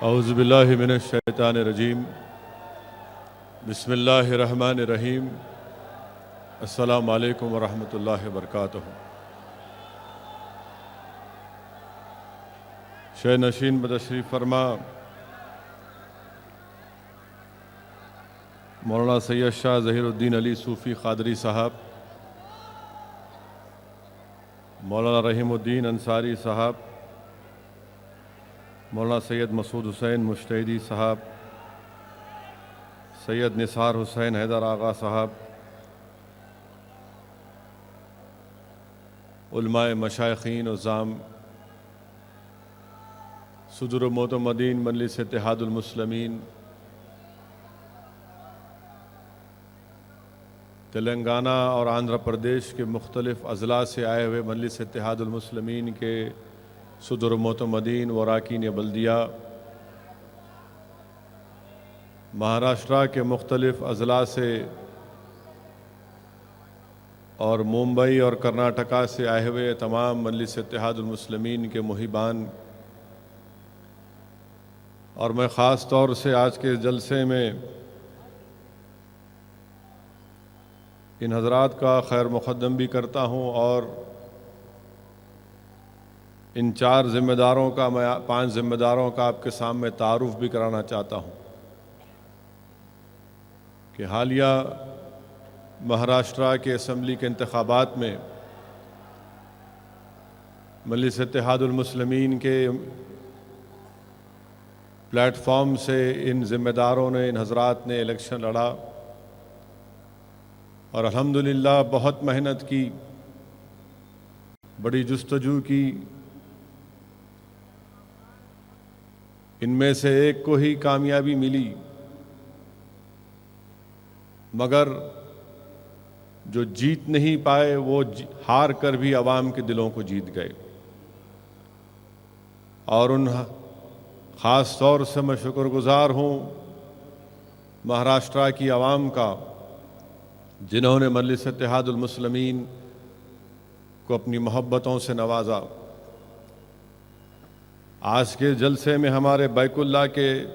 اعوذ باللہ من الشیطان الرجیم بسم اللہ الرحمن الرحیم السلام علیکم ورحمۃ اللہ وبرکاتہ۔ شہ نشین بتشریف فرما مولانا سید شاہ ظہیر الدین علی صوفی قادری صاحب، مولانا رحیم الدین انصاری صاحب، مولانا سید مسعود حسین مجتہدی صاحب، سید نثار حسین حیدر آغا صاحب، علماء مشائخین عظام، صدر المعتمدین مجلس اتحاد المسلمین تلنگانہ اور آندھرا پردیش کے مختلف اضلاع سے آئے ہوئے مجلس اتحاد المسلمین کے صدر المعتمدین و اراکین بلدیہ، مہاراشٹرا کے مختلف اضلاع سے اور ممبئی اور کرناٹکا سے آئے ہوئے تمام مجلس اتحاد المسلمین کے محبان، اور میں خاص طور سے آج کے جلسے میں ان حضرات کا خیر مقدم بھی کرتا ہوں، اور ان چار ذمہ داروں کا میں 5 ذمہ داروں کا آپ کے سامنے تعارف بھی کرانا چاہتا ہوں کہ حالیہ مہاراشٹرا کے اسمبلی کے انتخابات میں مجلس اتحاد المسلمین کے پلیٹ فارم سے ان ذمہ داروں نے، ان حضرات نے الیکشن لڑا، اور الحمدللہ بہت محنت کی، بڑی جستجو کی۔ ان میں سے ایک کو ہی کامیابی ملی، مگر جو جیت نہیں پائے وہ ہار کر بھی عوام کے دلوں کو جیت گئے، اور ان خاص طور سے میں شکر گزار ہوں مہاراشٹرا کی عوام کا، جنہوں نے مجلس اتحاد المسلمین کو اپنی محبتوں سے نوازا۔ آج کے جلسے میں ہمارے بیک اللہ کے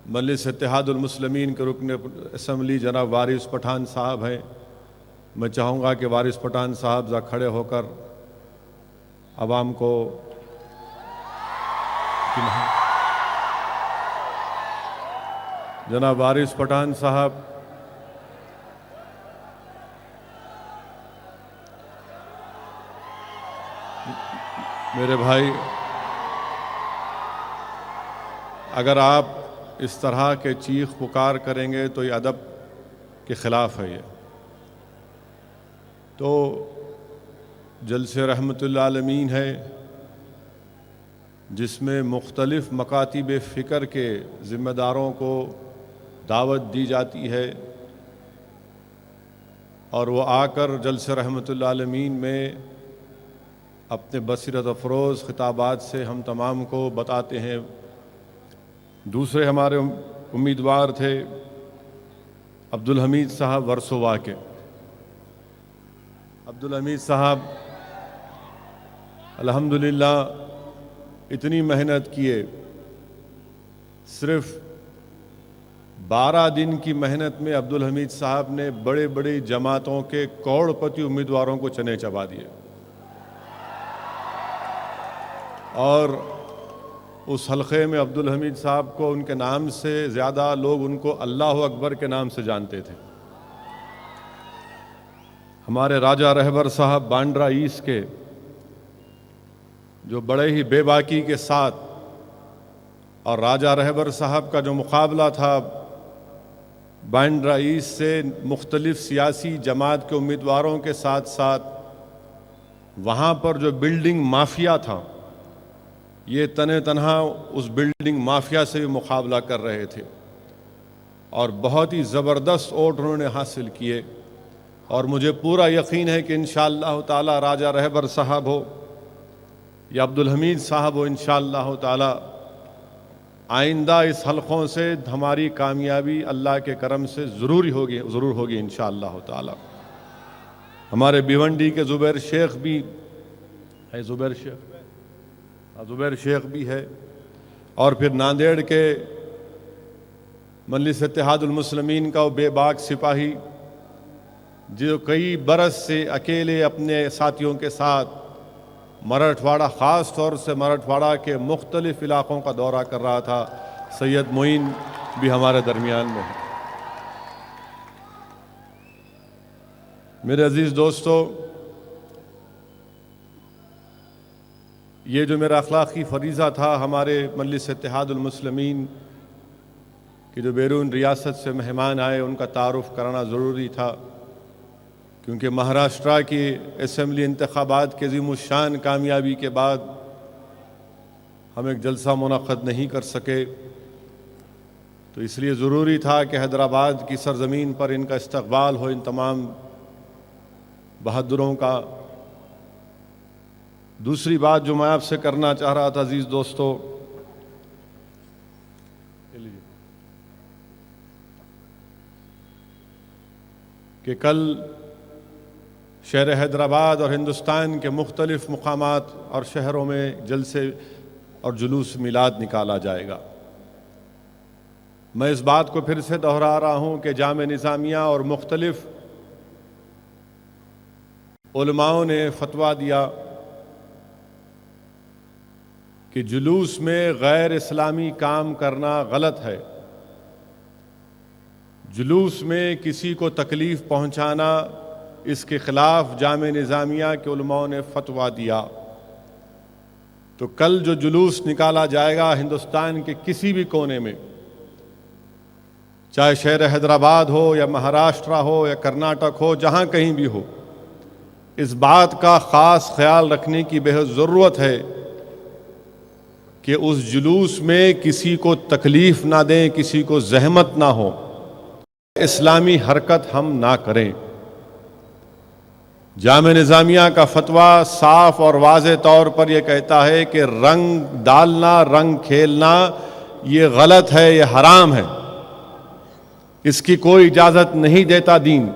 مجلس اتحاد المسلمین کے رکن اسمبلی جناب وارث پٹھان صاحب ہیں۔ میں چاہوں گا کہ وارث پٹھان صاحب ذرا کھڑے ہو کر عوام کو جناب وارث پٹھان صاحب میرے بھائی، اگر آپ اس طرح کے چیخ پکار کریں گے تو یہ ادب کے خلاف ہے۔ یہ تو جلسہ رحمت العالمین ہے، جس میں مختلف مکاتب فکر کے ذمہ داروں کو دعوت دی جاتی ہے، اور وہ آ کر جلسہ رحمت العالمین میں اپنے بصیرت افروز خطابات سے ہم تمام کو بتاتے ہیں۔ دوسرے ہمارے امیدوار تھے عبدالحمید صاحب ورسووا کے۔ عبدالحمید صاحب الحمدللہ اتنی محنت کیے، صرف 12 دن کی محنت میں عبدالحمید صاحب نے بڑے بڑی جماعتوں کے کروڑپتی امیدواروں کو چنے چبا دیے، اور اس حلقے میں عبدالحمید صاحب کو ان کے نام سے زیادہ لوگ ان کو اللہ اکبر کے نام سے جانتے تھے۔ ہمارے راجہ رہبر صاحب بانڈرا ایسٹ کے، جو بڑے ہی بے باکی کے ساتھ، اور راجہ رہبر صاحب کا جو مقابلہ تھا بانڈرا ایسٹ سے مختلف سیاسی جماعت کے امیدواروں کے ساتھ ساتھ، وہاں پر جو بلڈنگ مافیا تھا، یہ تنہا اس بلڈنگ مافیا سے بھی مقابلہ کر رہے تھے، اور بہت ہی زبردست ووٹ انہوں نے حاصل کیے۔ اور مجھے پورا یقین ہے کہ انشاءاللہ تعالی راجہ رہبر صاحب ہو یا عبدالحمید صاحب ہو، انشاءاللہ تعالی آئندہ اس حلقوں سے ہماری کامیابی اللہ کے کرم سے ضرور ہوگی انشاءاللہ تعالی۔ ہمارے بھیونڈی کے زبیر شیخ بھی ہے، زبیر شیخ بھی ہے، اور پھر ناندیڑ کے مجلس اتحاد المسلمین کا وہ بے باک سپاہی جو کئی برس سے اکیلے اپنے ساتھیوں کے ساتھ مراٹھواڑہ، خاص طور سے مراٹھواڑہ کے مختلف علاقوں کا دورہ کر رہا تھا، سید معین بھی ہمارے درمیان میں ہے۔ میرے عزیز دوستو، یہ جو میرا اخلاقی فریضہ تھا ہمارے مجلس اتحاد المسلمین کہ جو بیرون ریاست سے مہمان آئے ان کا تعارف کرانا ضروری تھا، کیونکہ مہاراشٹرا کی اسمبلی انتخابات کے عظیم الشان کامیابی کے بعد ہم ایک جلسہ منعقد نہیں کر سکے، تو اس لیے ضروری تھا کہ حیدرآباد کی سرزمین پر ان کا استقبال ہو، ان تمام بہادروں کا۔ دوسری بات جو میں آپ سے کرنا چاہ رہا تھا عزیز دوستو، کہ کل شہر حیدرآباد اور ہندوستان کے مختلف مقامات اور شہروں میں جلسے اور جلوس میلاد نکالا جائے گا۔ میں اس بات کو پھر سے دہرا رہا ہوں کہ جامعہ نظامیہ اور مختلف علماؤں نے فتویٰ دیا کہ جلوس میں غیر اسلامی کام کرنا غلط ہے، جلوس میں کسی کو تکلیف پہنچانا، اس کے خلاف جامعہ نظامیہ کے علماء نے فتویٰ دیا۔ تو کل جو جلوس نکالا جائے گا ہندوستان کے کسی بھی کونے میں، چاہے شہر حیدرآباد ہو یا مہاراشٹرا ہو یا کرناٹک ہو، جہاں کہیں بھی ہو، اس بات کا خاص خیال رکھنے کی بہت ضرورت ہے کہ اس جلوس میں کسی کو تکلیف نہ دیں، کسی کو زحمت نہ ہو، اسلامی حرکت ہم نہ کریں۔ جامعہ نظامیہ کا فتویٰ صاف اور واضح طور پر یہ کہتا ہے کہ رنگ ڈالنا، رنگ کھیلنا یہ غلط ہے، یہ حرام ہے، اس کی کوئی اجازت نہیں دیتا دین۔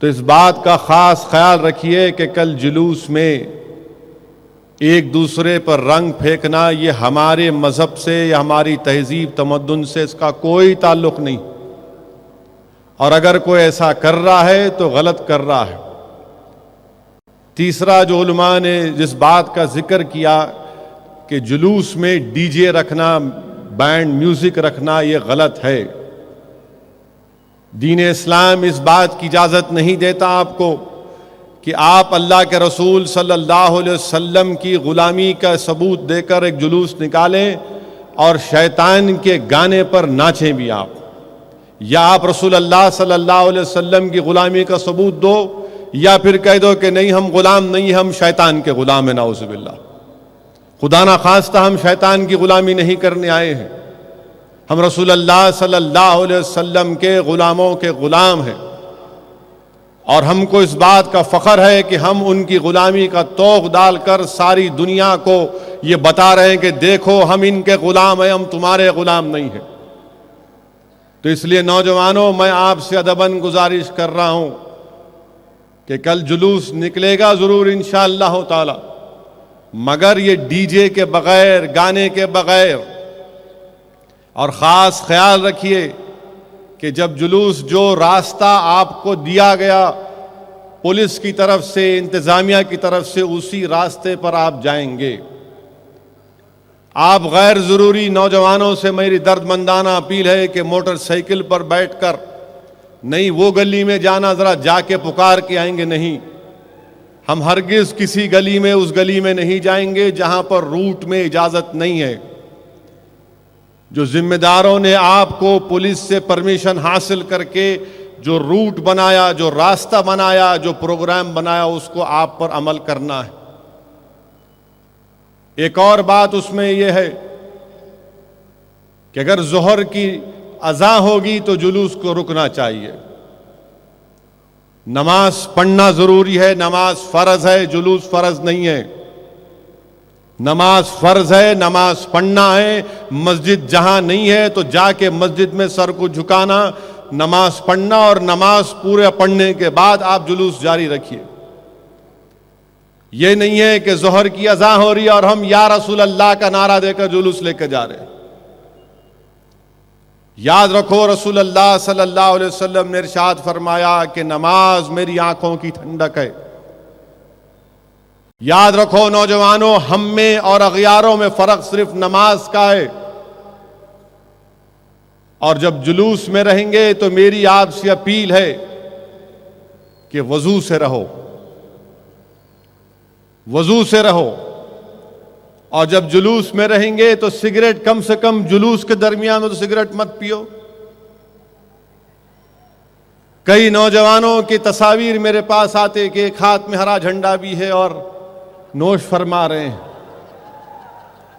تو اس بات کا خاص خیال رکھیے کہ کل جلوس میں ایک دوسرے پر رنگ پھینکنا یہ ہمارے مذہب سے یا ہماری تہذیب تمدن سے اس کا کوئی تعلق نہیں، اور اگر کوئی ایسا کر رہا ہے تو غلط کر رہا ہے۔ تیسرا جو علماء نے جس بات کا ذکر کیا کہ جلوس میں ڈی جے رکھنا، بینڈ میوزک رکھنا یہ غلط ہے، دین اسلام اس بات کی اجازت نہیں دیتا آپ کو کہ آپ اللہ کے رسول صلی اللہ علیہ وسلم کی غلامی کا ثبوت دے کر ایک جلوس نکالیں اور شیطان کے گانے پر ناچیں بھی آپ، یا آپ رسول اللہ صلی اللہ علیہ وسلم کی غلامی کا ثبوت دو، یا پھر کہہ دو کہ نہیں ہم غلام نہیں، ہم شیطان کے غلام ہیں، نعوذ باللہ۔ خدا نخواستہ ہم شیطان کی غلامی نہیں کرنے آئے ہیں، ہم رسول اللہ صلی اللہ علیہ وسلم کے غلاموں کے غلام ہیں، اور ہم کو اس بات کا فخر ہے کہ ہم ان کی غلامی کا طوق ڈال کر ساری دنیا کو یہ بتا رہے ہیں کہ دیکھو ہم ان کے غلام ہیں، ہم تمہارے غلام نہیں ہیں۔ تو اس لیے نوجوانوں، میں آپ سے ادباً گزارش کر رہا ہوں کہ کل جلوس نکلے گا ضرور انشاءاللہ تعالی، مگر یہ ڈی جے کے بغیر، گانے کے بغیر، اور خاص خیال رکھیے کہ جب جلوس جو راستہ آپ کو دیا گیا پولیس کی طرف سے، انتظامیہ کی طرف سے، اسی راستے پر آپ جائیں گے۔ آپ غیر ضروری نوجوانوں سے میری درد مندانہ اپیل ہے کہ موٹر سائیکل پر بیٹھ کر نہیں وہ گلی میں جانا، ذرا جا کے پکار کے آئیں گے، نہیں، ہم ہرگز کسی گلی میں اس گلی میں نہیں جائیں گے جہاں پر روٹ میں اجازت نہیں ہے۔ جو ذمہ داروں نے آپ کو پولیس سے پرمیشن حاصل کر کے جو روٹ بنایا، جو راستہ بنایا، جو پروگرام بنایا، اس کو آپ پر عمل کرنا ہے۔ ایک اور بات اس میں یہ ہے کہ اگر ظہر کی اذان ہوگی تو جلوس کو رکنا چاہیے۔ نماز پڑھنا ضروری ہے، نماز فرض ہے، جلوس فرض نہیں ہے۔ نماز فرض ہے، نماز پڑھنا ہے، مسجد جہاں نہیں ہے تو جا کے مسجد میں سر کو جھکانا، نماز پڑھنا، اور نماز پورے پڑھنے کے بعد آپ جلوس جاری رکھیے۔ یہ نہیں ہے کہ ظہر کی اذان ہو رہی ہے اور ہم یا رسول اللہ کا نعرہ دے کر جلوس لے کے جا رہے ہیں۔ یاد رکھو رسول اللہ صلی اللہ علیہ وسلم نے ارشاد فرمایا کہ نماز میری آنکھوں کی ٹھنڈک ہے۔ یاد رکھو نوجوانوں، ہم میں اور اغیاروں میں فرق صرف نماز کا ہے۔ اور جب جلوس میں رہیں گے تو میری آپ سے اپیل ہے کہ وضو سے رہو، وضو سے رہو۔ اور جب جلوس میں رہیں گے تو سگریٹ کم سے کم جلوس کے درمیان میں تو سگریٹ مت پیو۔ کئی نوجوانوں کی تصاویر میرے پاس آتے کہ ایک ہاتھ میں ہرا جھنڈا بھی ہے اور نوش فرما رہے ہیں۔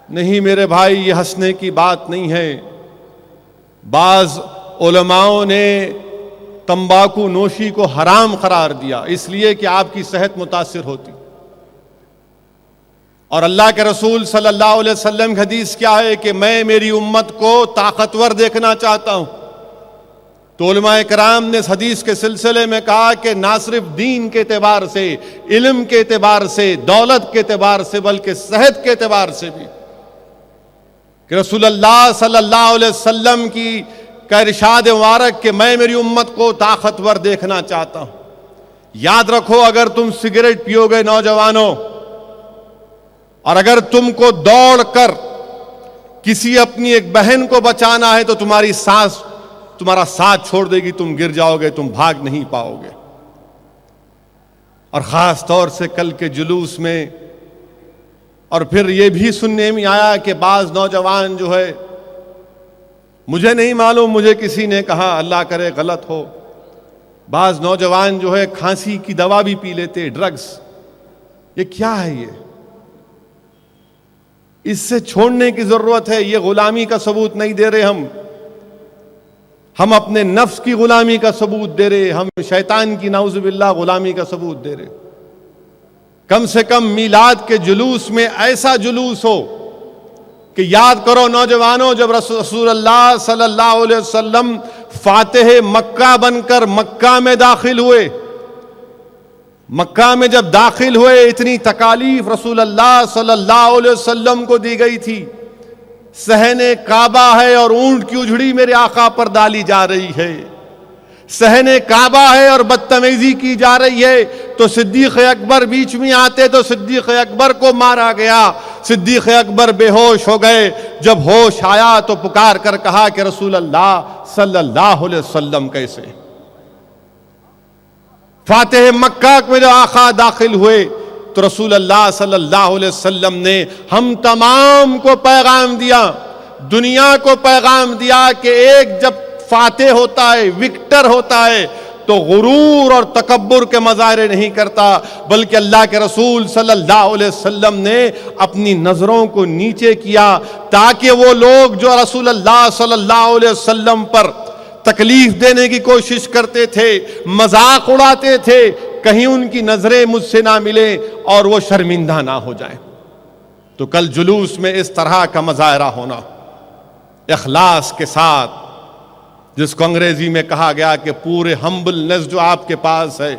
نہیں میرے بھائی، یہ ہنسنے کی بات نہیں ہے۔ بعض علماؤں نے تمباکو نوشی کو حرام قرار دیا اس لیے کہ آپ کی صحت متاثر ہوتی۔ اور اللہ کے رسول صلی اللہ علیہ وسلم کی حدیث کیا ہے کہ میں میری امت کو طاقتور دیکھنا چاہتا ہوں۔ تو علماء کرام نے اس حدیث کے سلسلے میں کہا کہ نہ صرف دین کے اعتبار سے، علم کے اعتبار سے، دولت کے اعتبار سے، بلکہ صحت کے اعتبار سے بھی، کہ رسول اللہ صلی اللہ علیہ وسلم کا ارشاد مبارک کہ میں میری امت کو طاقتور دیکھنا چاہتا ہوں۔ یاد رکھو، اگر تم سگریٹ پیو گے نوجوانوں، اور اگر تم کو دوڑ کر کسی اپنی ایک بہن کو بچانا ہے تو تمہاری سانس تمہارا ساتھ چھوڑ دے گی، تم گر جاؤ گے، تم بھاگ نہیں پاؤ گے۔ اور خاص طور سے کل کے جلوس میں، اور پھر یہ بھی سننے میں آیا کہ بعض نوجوان جو ہے، مجھے نہیں معلوم، مجھے کسی نے کہا، اللہ کرے غلط ہو، بعض نوجوان جو ہے کھانسی کی دوا بھی پی لیتے، ڈرگز۔ یہ کیا ہے؟ اس سے چھوڑنے کی ضرورت ہے۔ یہ غلامی کا ثبوت نہیں دے رہے ہم اپنے نفس کی غلامی کا ثبوت دے رہے، ہم شیطان کی نعوذ باللہ غلامی کا ثبوت دے رہے۔ کم سے کم میلاد کے جلوس میں ایسا جلوس ہو کہ یاد کرو نوجوانوں، جب رسول اللہ صلی اللہ علیہ وسلم فاتح مکہ بن کر مکہ میں داخل ہوئے، مکہ میں جب داخل ہوئے، اتنی تکالیف رسول اللہ صلی اللہ علیہ وسلم کو دی گئی تھی۔ صحن کعبہ ہے اور اونٹ کی اجڑی میرے آقا پر ڈالی جا رہی ہے، صحن کعبہ ہے اور بدتمیزی کی جا رہی ہے، تو صدیق اکبر بیچ میں آتے تو صدیق اکبر کو مارا گیا۔ صدیق اکبر بے ہوش ہو گئے، جب ہوش آیا تو پکار کر کہا کہ رسول اللہ صلی اللہ علیہ وسلم کیسے؟ فاتح مکہ میں جو آقا داخل ہوئے تو رسول اللہ صلی اللہ علیہ وسلم نے ہم تمام کو پیغام دیا، دنیا کو پیغام دیا کہ ایک جب فاتح ہوتا ہے، وکٹر ہوتا ہے، تو غرور اور تکبر کے مظاہرے نہیں کرتا، بلکہ اللہ کے رسول صلی اللہ علیہ وسلم نے اپنی نظروں کو نیچے کیا تاکہ وہ لوگ جو رسول اللہ صلی اللہ علیہ وسلم پر تکلیف دینے کی کوشش کرتے تھے، مذاق اڑاتے تھے، کہیں ان کی نظریں مجھ سے نہ ملیں اور وہ شرمندہ نہ ہو جائیں۔ تو کل جلوس میں اس طرح کا مظاہرہ ہونا اخلاص کے ساتھ، جس کو انگریزی میں کہا گیا کہ پورے ہمبلنس جو آپ کے پاس ہے،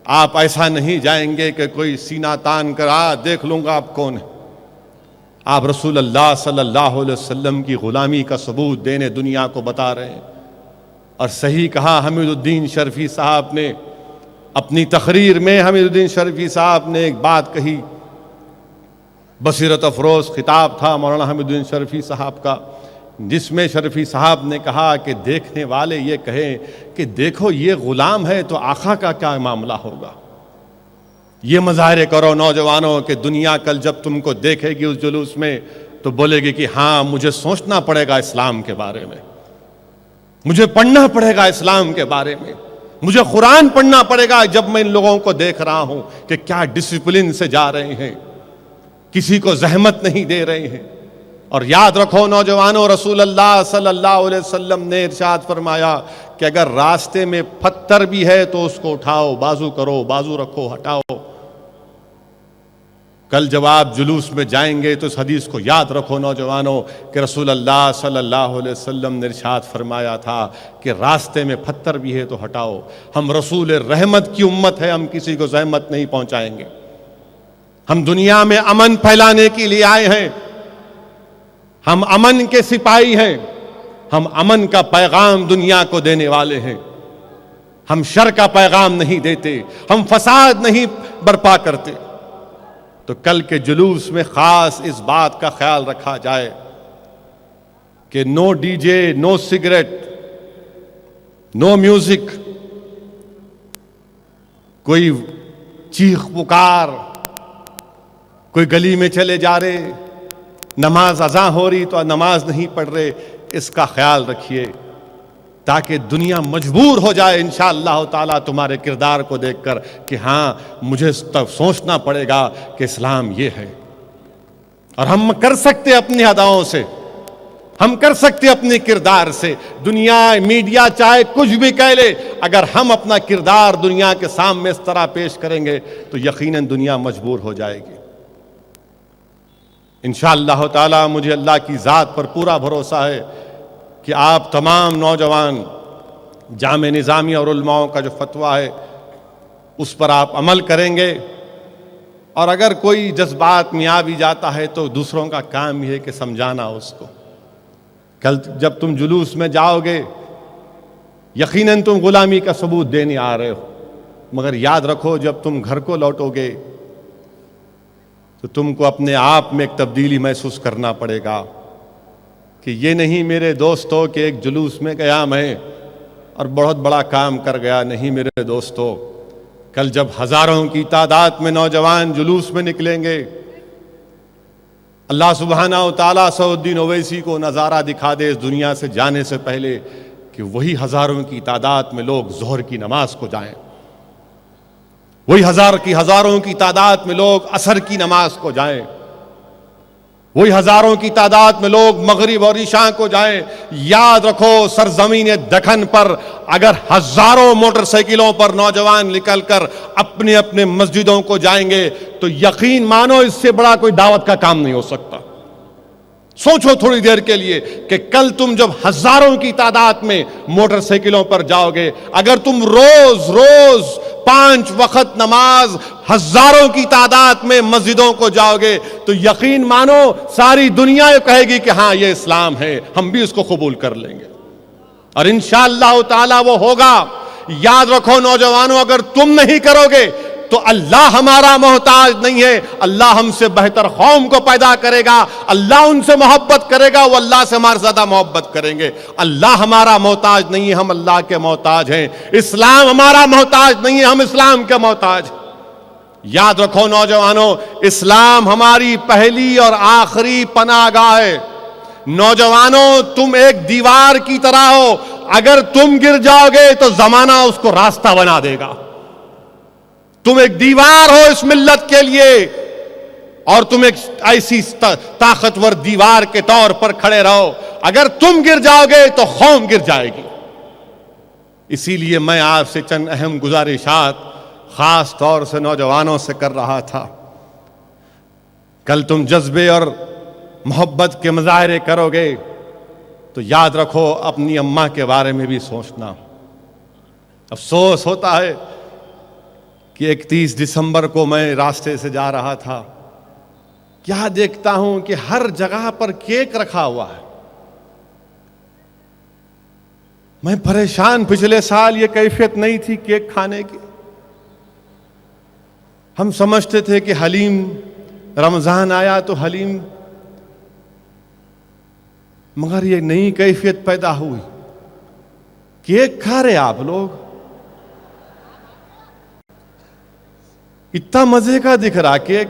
آپ ایسا نہیں جائیں گے کہ کوئی سینہ تان کر دیکھ لوں گا آپ کون ہے۔ آپ رسول اللہ صلی اللہ علیہ وسلم کی غلامی کا ثبوت دینے دنیا کو بتا رہے ہیں۔ اور صحیح کہا حمید الدین شرفی صاحب نے اپنی تقریر میں، حمید الدین شرفی صاحب نے ایک بات کہی، بصیرت افروز خطاب تھا مولانا حمید الدین شرفی صاحب کا، جس میں شرفی صاحب نے کہا کہ دیکھنے والے یہ کہیں کہ دیکھو یہ غلام ہے تو آقا کا کیا معاملہ ہوگا۔ یہ مظاہرے کرو نوجوانوں کہ دنیا کل جب تم کو دیکھے گی اس جلوس میں تو بولے گی کہ ہاں مجھے سوچنا پڑے گا اسلام کے بارے میں، مجھے پڑھنا پڑے گا اسلام کے بارے میں، مجھے قرآن پڑھنا پڑے گا جب میں ان لوگوں کو دیکھ رہا ہوں کہ کیا ڈسپلن سے جا رہے ہیں، کسی کو زحمت نہیں دے رہے ہیں۔ اور یاد رکھو نوجوانوں، رسول اللہ صلی اللہ علیہ وسلم نے ارشاد فرمایا کہ اگر راستے میں پتھر بھی ہے تو اس کو اٹھاؤ، بازو کرو، بازو رکھو، ہٹاؤ۔ کل جب آپ جلوس میں جائیں گے تو اس حدیث کو یاد رکھو نوجوانوں کہ رسول اللہ صلی اللہ علیہ وسلم نے ارشاد فرمایا تھا کہ راستے میں پتھر بھی ہے تو ہٹاؤ۔ ہم رسول رحمت کی امت ہے، ہم کسی کو زحمت نہیں پہنچائیں گے۔ ہم دنیا میں امن پھیلانے کے لیے آئے ہیں، ہم امن کے سپاہی ہیں، ہم امن کا پیغام دنیا کو دینے والے ہیں، ہم شر کا پیغام نہیں دیتے، ہم فساد نہیں برپا کرتے۔ تو کل کے جلوس میں خاص اس بات کا خیال رکھا جائے کہ نو ڈی جے، نو سگریٹ، نو میوزک، کوئی چیخ پکار، کوئی گلی میں چلے جا رہے، نماز اذان ہو رہی تو نماز نہیں پڑھ رہے، اس کا خیال رکھیے تاکہ دنیا مجبور ہو جائے انشاءاللہ تعالیٰ تمہارے کردار کو دیکھ کر کہ ہاں مجھے تب سوچنا پڑے گا کہ اسلام یہ ہے۔ اور ہم کر سکتے اپنی اداؤں سے، ہم کر سکتے اپنے کردار سے، دنیا میڈیا چاہے کچھ بھی کہہ لے، اگر ہم اپنا کردار دنیا کے سامنے اس طرح پیش کریں گے تو یقیناً دنیا مجبور ہو جائے گی۔ انشاءاللہ تعالیٰ مجھے اللہ کی ذات پر پورا بھروسہ ہے کہ آپ تمام نوجوان جامعہ نظامیہ اور علماؤں کا جو فتویٰ ہے اس پر آپ عمل کریں گے، اور اگر کوئی جذبات میں آ بھی جاتا ہے تو دوسروں کا کام یہ ہے کہ سمجھانا اس کو۔ کل جب تم جلوس میں جاؤ گے یقیناً تم غلامی کا ثبوت دینے آ رہے ہو، مگر یاد رکھو جب تم گھر کو لوٹو گے تو تم کو اپنے آپ میں ایک تبدیلی محسوس کرنا پڑے گا کہ یہ نہیں میرے دوستوں کہ ایک جلوس میں گیا میں اور بہت بڑا کام کر گیا۔ نہیں میرے دوستوں، کل جب ہزاروں کی تعداد میں نوجوان جلوس میں نکلیں گے، اللہ سبحانہ و تعالیٰ سعود الدین اویسی کو نظارہ دکھا دے اس دنیا سے جانے سے پہلے کہ وہی ہزاروں کی تعداد میں لوگ ظہر کی نماز کو جائیں، وہی ہزاروں کی تعداد میں لوگ عصر کی نماز کو جائیں، وہی ہزاروں کی تعداد میں لوگ مغرب اور عشاء کو جائیں۔ یاد رکھو سرزمین دکن پر اگر ہزاروں موٹر سائیکلوں پر نوجوان نکل کر اپنے اپنے مسجدوں کو جائیں گے تو یقین مانو اس سے بڑا کوئی دعوت کا کام نہیں ہو سکتا۔ سوچو تھوڑی دیر کے لیے کہ کل تم جب ہزاروں کی تعداد میں موٹر سائیکلوں پر جاؤ گے، اگر تم روز 5 وقت نماز ہزاروں کی تعداد میں مسجدوں کو جاؤ گے تو یقین مانو ساری دنیا یہ کہے گی کہ ہاں یہ اسلام ہے، ہم بھی اس کو قبول کر لیں گے، اور انشاءاللہ تعالی وہ ہوگا۔ یاد رکھو نوجوانوں، اگر تم نہیں کرو گے تو اللہ ہمارا محتاج نہیں ہے، اللہ ہم سے بہتر قوم کو پیدا کرے گا، اللہ ان سے محبت کرے گا، وہ اللہ سے ہمارے زیادہ محبت کریں گے۔ اللہ ہمارا محتاج نہیں ہے، ہم اللہ کے محتاج ہیں۔ اسلام ہمارا محتاج نہیں ہے، ہم اسلام کے محتاج ہیں۔ یاد رکھو نوجوانوں، اسلام ہماری پہلی اور آخری پناہ گاہ ہے۔ نوجوانوں تم ایک دیوار کی طرح ہو، اگر تم گر جاؤ گے تو زمانہ اس کو راستہ بنا دے گا۔ تم ایک دیوار ہو اس ملت کے لیے، اور تم ایک ایسی طاقتور دیوار کے طور پر کھڑے رہو، اگر تم گر جاؤ گے تو قوم گر جائے گی۔ اسی لیے میں آپ سے چند اہم گزارشات خاص طور سے نوجوانوں سے کر رہا تھا۔ کل تم جذبے اور محبت کے مظاہرے کرو گے تو یاد رکھو اپنی اماں کے بارے میں بھی سوچنا۔ افسوس ہوتا ہے کہ 31 دسمبر کو میں راستے سے جا رہا تھا، کیا دیکھتا ہوں کہ ہر جگہ پر کیک رکھا ہوا ہے۔ میں پریشان، پچھلے سال یہ کیفیت نہیں تھی کیک کھانے کی۔ ہم سمجھتے تھے کہ حلیم، رمضان آیا تو حلیم، مگر یہ نئی کیفیت پیدا ہوئی، کیک کھا رہے آپ لوگ، اتنا مزے کا دکھ رہا کیک،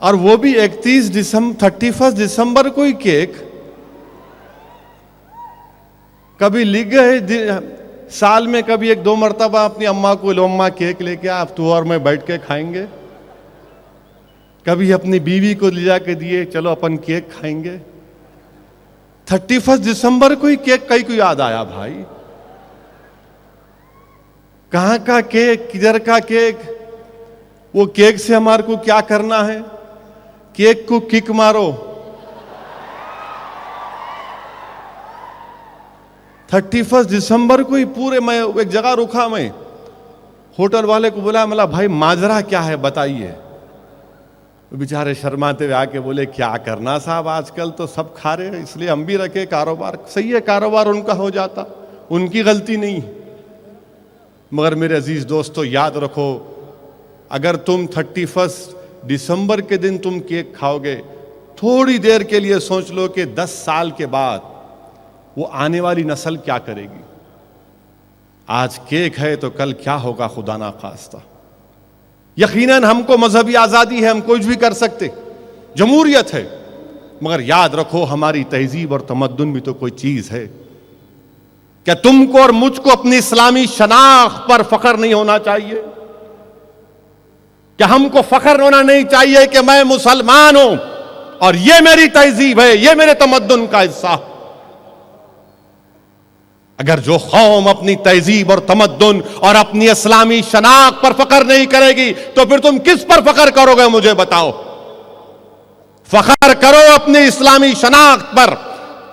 اور وہ بھی 31 دسمبر کو ہی کیک۔ کبھی لکھ گئے سال میں کبھی 1-2 مرتبہ اپنی اماں کو، لو اماں کیک لے کے آپ تو اور میں بیٹھ کے کھائیں گے۔ کبھی اپنی بیوی کو لے جا کے دیے، چلو اپن کیک کھائیں گے۔ 31 دسمبر کو ہی کیک کئی کو یاد آیا بھائی؟ کہاں کا کیک، کدھر کا کیک؟ وہ کیک سے ہمارے کو کیا کرنا ہے؟ کیک کو کک مارو۔ 31 دسمبر کو ہی پورے، میں ایک جگہ رکا، میں ہوٹل والے کو بولا، ملا بھائی ماجرا کیا ہے بتائیے. بیچارے شرماتے ہوئے آ کے بولے کیا کرنا صاحب، آج کل تو سب کھا رہے ہیں اس لیے ہم بھی رکھے کاروبار. صحیح ہے، کاروبار ان کا ہو جاتا، ان کی غلطی نہیں. مگر میرے عزیز دوستو یاد رکھو، اگر تم 31 دسمبر کے دن تم کیک کھاؤ گے، تھوڑی دیر کے لیے سوچ لو کہ 10 سال کے بعد وہ آنے والی نسل کیا کرے گی. آج کیک ہے تو کل کیا ہوگا خدا نہ خواستہ. یقیناً ہم کو مذہبی آزادی ہے، ہم کچھ بھی کر سکتے، جمہوریت ہے، مگر یاد رکھو ہماری تہذیب اور تمدن بھی تو کوئی چیز ہے. کیا تم کو اور مجھ کو اپنی اسلامی شناخت پر فخر نہیں ہونا چاہیے؟ کیا ہم کو فخر ہونا نہیں چاہیے کہ میں مسلمان ہوں اور یہ میری تہذیب ہے، یہ میرے تمدن کا حصہ؟ اگر جو قوم اپنی تہذیب اور تمدن اور اپنی اسلامی شناخت پر فخر نہیں کرے گی تو پھر تم کس پر فخر کرو گے؟ مجھے بتاؤ. فخر کرو اپنی اسلامی شناخت پر،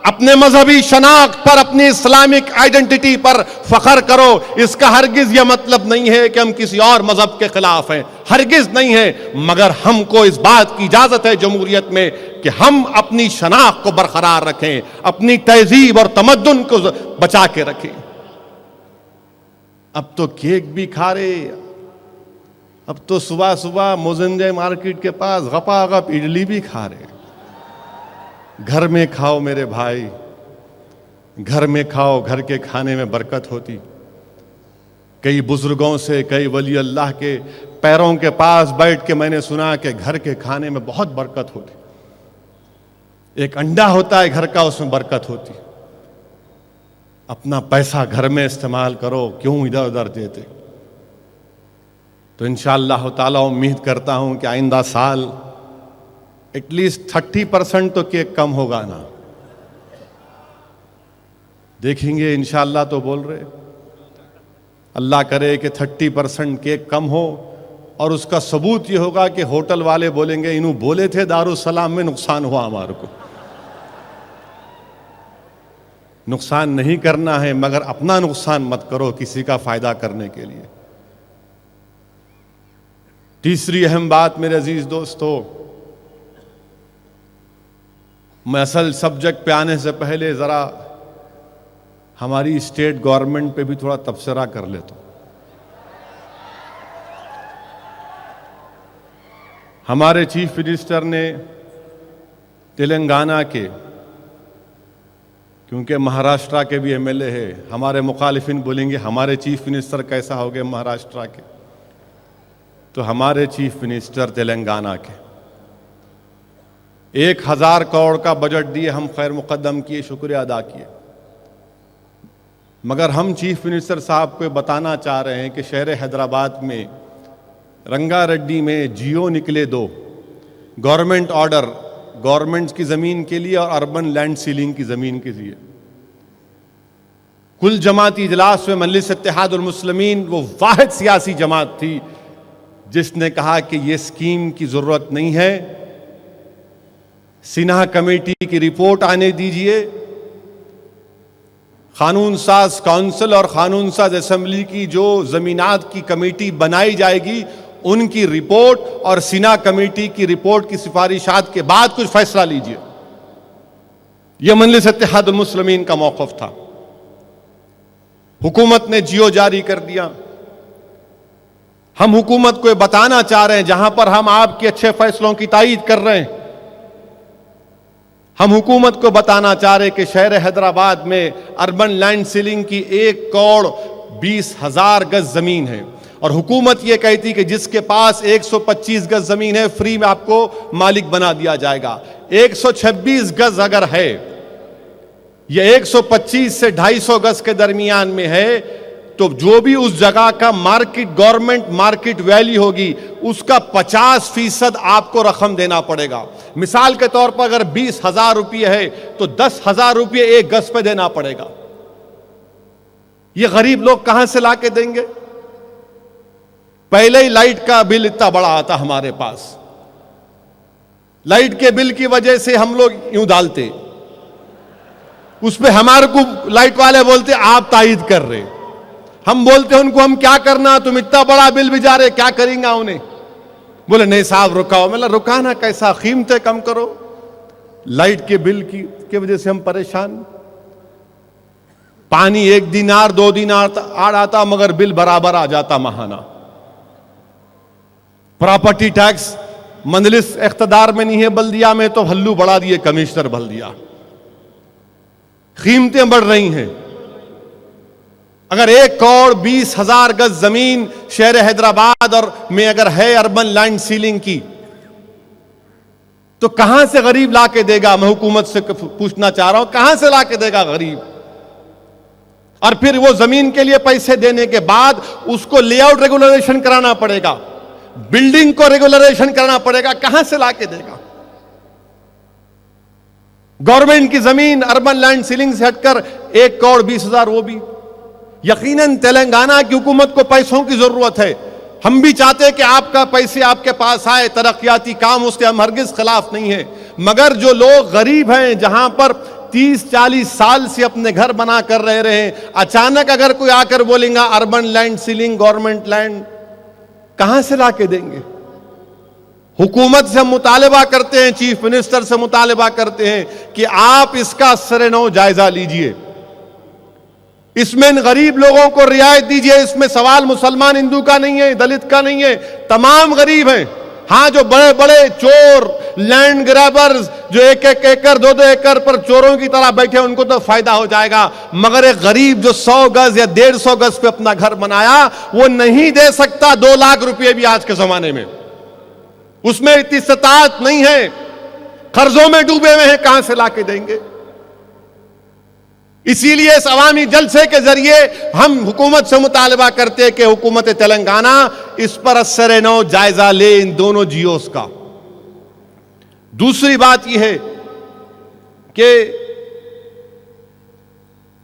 اپنے مذہبی شناخت پر، اپنی اسلامک آئیڈینٹی پر فخر کرو. اس کا ہرگز یہ مطلب نہیں ہے کہ ہم کسی اور مذہب کے خلاف ہیں، ہرگز نہیں ہے. مگر ہم کو اس بات کی اجازت ہے جمہوریت میں کہ ہم اپنی شناخت کو برقرار رکھیں، اپنی تہذیب اور تمدن کو بچا کے رکھیں. اب تو کیک بھی کھا رہے، اب تو صبح صبح موزنجے مارکیٹ کے پاس غپا غپ اڈلی بھی کھا رہے. گھر میں کھاؤ میرے بھائی، گھر میں کھاؤ، گھر کے کھانے میں برکت ہوتی. کئی بزرگوں سے، کئی ولی اللہ کے پیروں کے پاس بیٹھ کے میں نے سنا کہ گھر کے کھانے میں بہت برکت ہوتی. ایک انڈا ہوتا ہے گھر کا، اس میں برکت ہوتی. اپنا پیسہ گھر میں استعمال کرو، کیوں ادھر ادھر دیتے. تو انشاءاللہ تعالی امید کرتا ہوں کہ آئندہ سال ایٹ لیسٹ 30% تو کیک کم ہوگا نا. دیکھیں گے انشاءاللہ. تو بول رہے اللہ کرے کہ 30% کیک کم ہو، اور اس کا ثبوت یہ ہوگا کہ ہوٹل والے بولیں گے انہوں بولے تھے دارالسلام میں نقصان ہوا ہمارے کو. نقصان نہیں کرنا ہے، مگر اپنا نقصان مت کرو کسی کا فائدہ کرنے کے لیے. تیسری اہم بات میرے عزیز دوستو، میں اصل سبجیکٹ پہ آنے سے پہلے ذرا ہماری اسٹیٹ گورنمنٹ پہ بھی تھوڑا تبصرہ کر لیتا ہوں. ہمارے چیف منسٹر نے تلنگانہ کے، کیونکہ مہاراشٹرا کے بھی ایم ایل اے ہے، ہمارے مخالفین بولیں گے ہمارے چیف منسٹر کیسا ہو گئے مہاراشٹرا کے، تو ہمارے چیف منسٹر تلنگانہ کے 1000 کروڑ کا بجٹ دیے، ہم خیر مقدم کیے، شکریہ ادا کیے. مگر ہم چیف منسٹر صاحب کو بتانا چاہ رہے ہیں کہ شہر حیدرآباد میں رنگا ریڈی میں جیو نکلے 2 گورنمنٹ آرڈر، گورنمنٹ کی زمین کے لیے اور اربن لینڈ سیلنگ کی زمین کے لیے. کل جماعتی اجلاس میں مجلس اتحاد المسلمین وہ واحد سیاسی جماعت تھی جس نے کہا کہ یہ اسکیم کی ضرورت نہیں ہے، سنہا کمیٹی کی رپورٹ آنے دیجئے. قانون ساز کونسل اور قانون ساز اسمبلی کی جو زمینات کی کمیٹی بنائی جائے گی ان کی رپورٹ اور سنہا کمیٹی کی رپورٹ کی سفارشات کے بعد کچھ فیصلہ لیجئے. یہ مجلس اتحاد المسلمین کا موقف تھا. حکومت نے جیو جاری کر دیا. ہم حکومت کو یہ بتانا چاہ رہے ہیں، جہاں پر ہم آپ کے اچھے فیصلوں کی تائید کر رہے ہیں، ہم حکومت کو بتانا چاہ رہے کہ شہر حیدرآباد میں اربن لینڈ سیلنگ کی 1,20,000 گز زمین ہے، اور حکومت یہ کہتی کہ جس کے پاس 125 گز زمین ہے فری میں آپ کو مالک بنا دیا جائے گا. 126 گز اگر ہے، یہ 125 سے 250 گز کے درمیان میں ہے، تو جو بھی اس جگہ کا مارکیٹ گورنمنٹ مارکیٹ ویلی ہوگی اس کا 50% آپ کو رقم دینا پڑے گا. مثال کے طور پر اگر 20,000 روپے ہے تو 10,000 روپے 1 گز پہ دینا پڑے گا. یہ غریب لوگ کہاں سے لا کے دیں گے؟ پہلے ہی لائٹ کا بل اتنا بڑا آتا ہمارے پاس، لائٹ کے بل کی وجہ سے ہم لوگ یوں ڈالتے، اس پہ ہمارے کو لائٹ والے بولتے آپ تائید کر رہے. ہم بولتے ہیں ان کو ہم کیا کرنا, تم اتنا بڑا بل بھیجا رہے, کیا کریں گا انہیں؟ بولے نہیں صاحب رکاؤ. میں نے رکانا کیسا, قیمتیں کم کرو. لائٹ کے بل کی وجہ سے ہم پریشان. پانی 1 دینار 2 دینار آتا مگر بل برابر آ جاتا ماہانہ. پراپرٹی ٹیکس مجلس اقتدار میں نہیں ہے, بلدیہ میں تو ہلو بڑھا دیے کمشنر بلدیہ. قیمتیں بڑھ رہی ہیں. اگر 1,20,000 گز زمین شہر حیدرآباد اور میں اگر ہے اربن لینڈ سیلنگ کی, تو کہاں سے غریب لا کے دے گا؟ میں حکومت سے پوچھنا چاہ رہا ہوں, کہاں سے لا کے دے گا غریب؟ اور پھر وہ زمین کے لیے پیسے دینے کے بعد اس کو لے آؤٹ ریگولیشن کرانا پڑے گا, بلڈنگ کو ریگولیشن کرنا پڑے گا, کہاں سے لا کے دے گا؟ گورنمنٹ کی زمین اربن لینڈ سیلنگ سے ہٹ کر 1,20,000 وہ بھی. یقیناً تلنگانہ کی حکومت کو پیسوں کی ضرورت ہے. ہم بھی چاہتے ہیں کہ آپ کا پیسے آپ کے پاس آئے, ترقیاتی کام, اس کے ہم ہرگز خلاف نہیں ہیں. مگر جو لوگ غریب ہیں, جہاں پر 30-40 سال سے اپنے گھر بنا کر رہ رہے ہیں, اچانک اگر کوئی آ کر بولیں گا urban land ceiling government land, کہاں سے لا کے دیں گے؟ حکومت سے ہم مطالبہ کرتے ہیں, چیف منسٹر سے مطالبہ کرتے ہیں کہ آپ اس کا اثر نو جائزہ لیجئے, اس میں غریب لوگوں کو رعایت دیجئے. اس میں سوال مسلمان ہندو کا نہیں ہے, دلت کا نہیں ہے, تمام غریب ہیں. ہاں جو بڑے بڑے چور, لینڈ گرابرز, جو 1-1 ایکڑ 2-2 ایکڑ پر چوروں کی طرح بیٹھے, ان کو تو فائدہ ہو جائے گا. مگر ایک غریب جو 100 گز یا 150 گز پہ اپنا گھر بنایا, وہ نہیں دے سکتا 2 لاکھ روپے بھی آج کے زمانے میں. اس میں اتنی استطاعت نہیں ہے, قرضوں میں ڈوبے ہوئے ہیں, کہاں سے لا کے دیں گے؟ اسی لیے اس عوامی جلسے کے ذریعے ہم حکومت سے مطالبہ کرتے ہیں کہ حکومت تلنگانہ اس پر اثر نو جائزہ لے, ان دونوں جیوز کا. دوسری بات یہ ہے کہ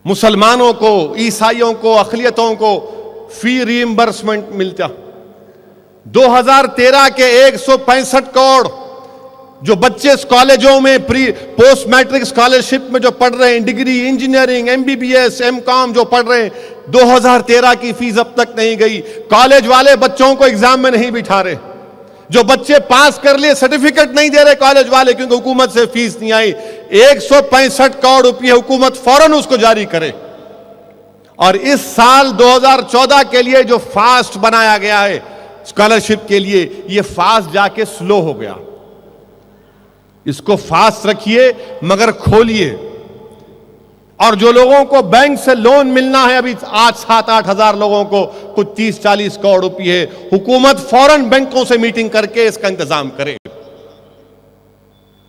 مسلمانوں کو, عیسائیوں کو, اقلیتوں کو فی ریمبرسمنٹ ملتا. 2013 کے 165 کروڑ جو بچے کالجوں میں پوسٹ میٹرک اسکالرشپ میں جو پڑھ رہے ہیں, ڈگری, انجینئرنگ, MBBS, M.Com جو پڑھ رہے ہیں, 2013 کی فیس اب تک نہیں گئی. کالج والے بچوں کو ایگزام میں نہیں بٹھا رہے. جو بچے پاس کر لیے سرٹیفکیٹ نہیں دے رہے کالج والے, کیونکہ حکومت سے فیس نہیں آئی. 165 کروڑ روپے حکومت فوراً اس کو جاری کرے. اور اس سال 2014 کے لیے جو فاسٹ بنایا گیا ہے اسکالرشپ کے لیے, یہ فاسٹ جا کے سلو ہو گیا. اس کو فاسٹ رکھیے مگر کھولیے. اور جو لوگوں کو بینک سے لون ملنا ہے, ابھی 7-8 ہزار لوگوں کو کچھ 30-40 کروڑ روپے ہے, حکومت فوراً بینکوں سے میٹنگ کر کے اس کا انتظام کرے.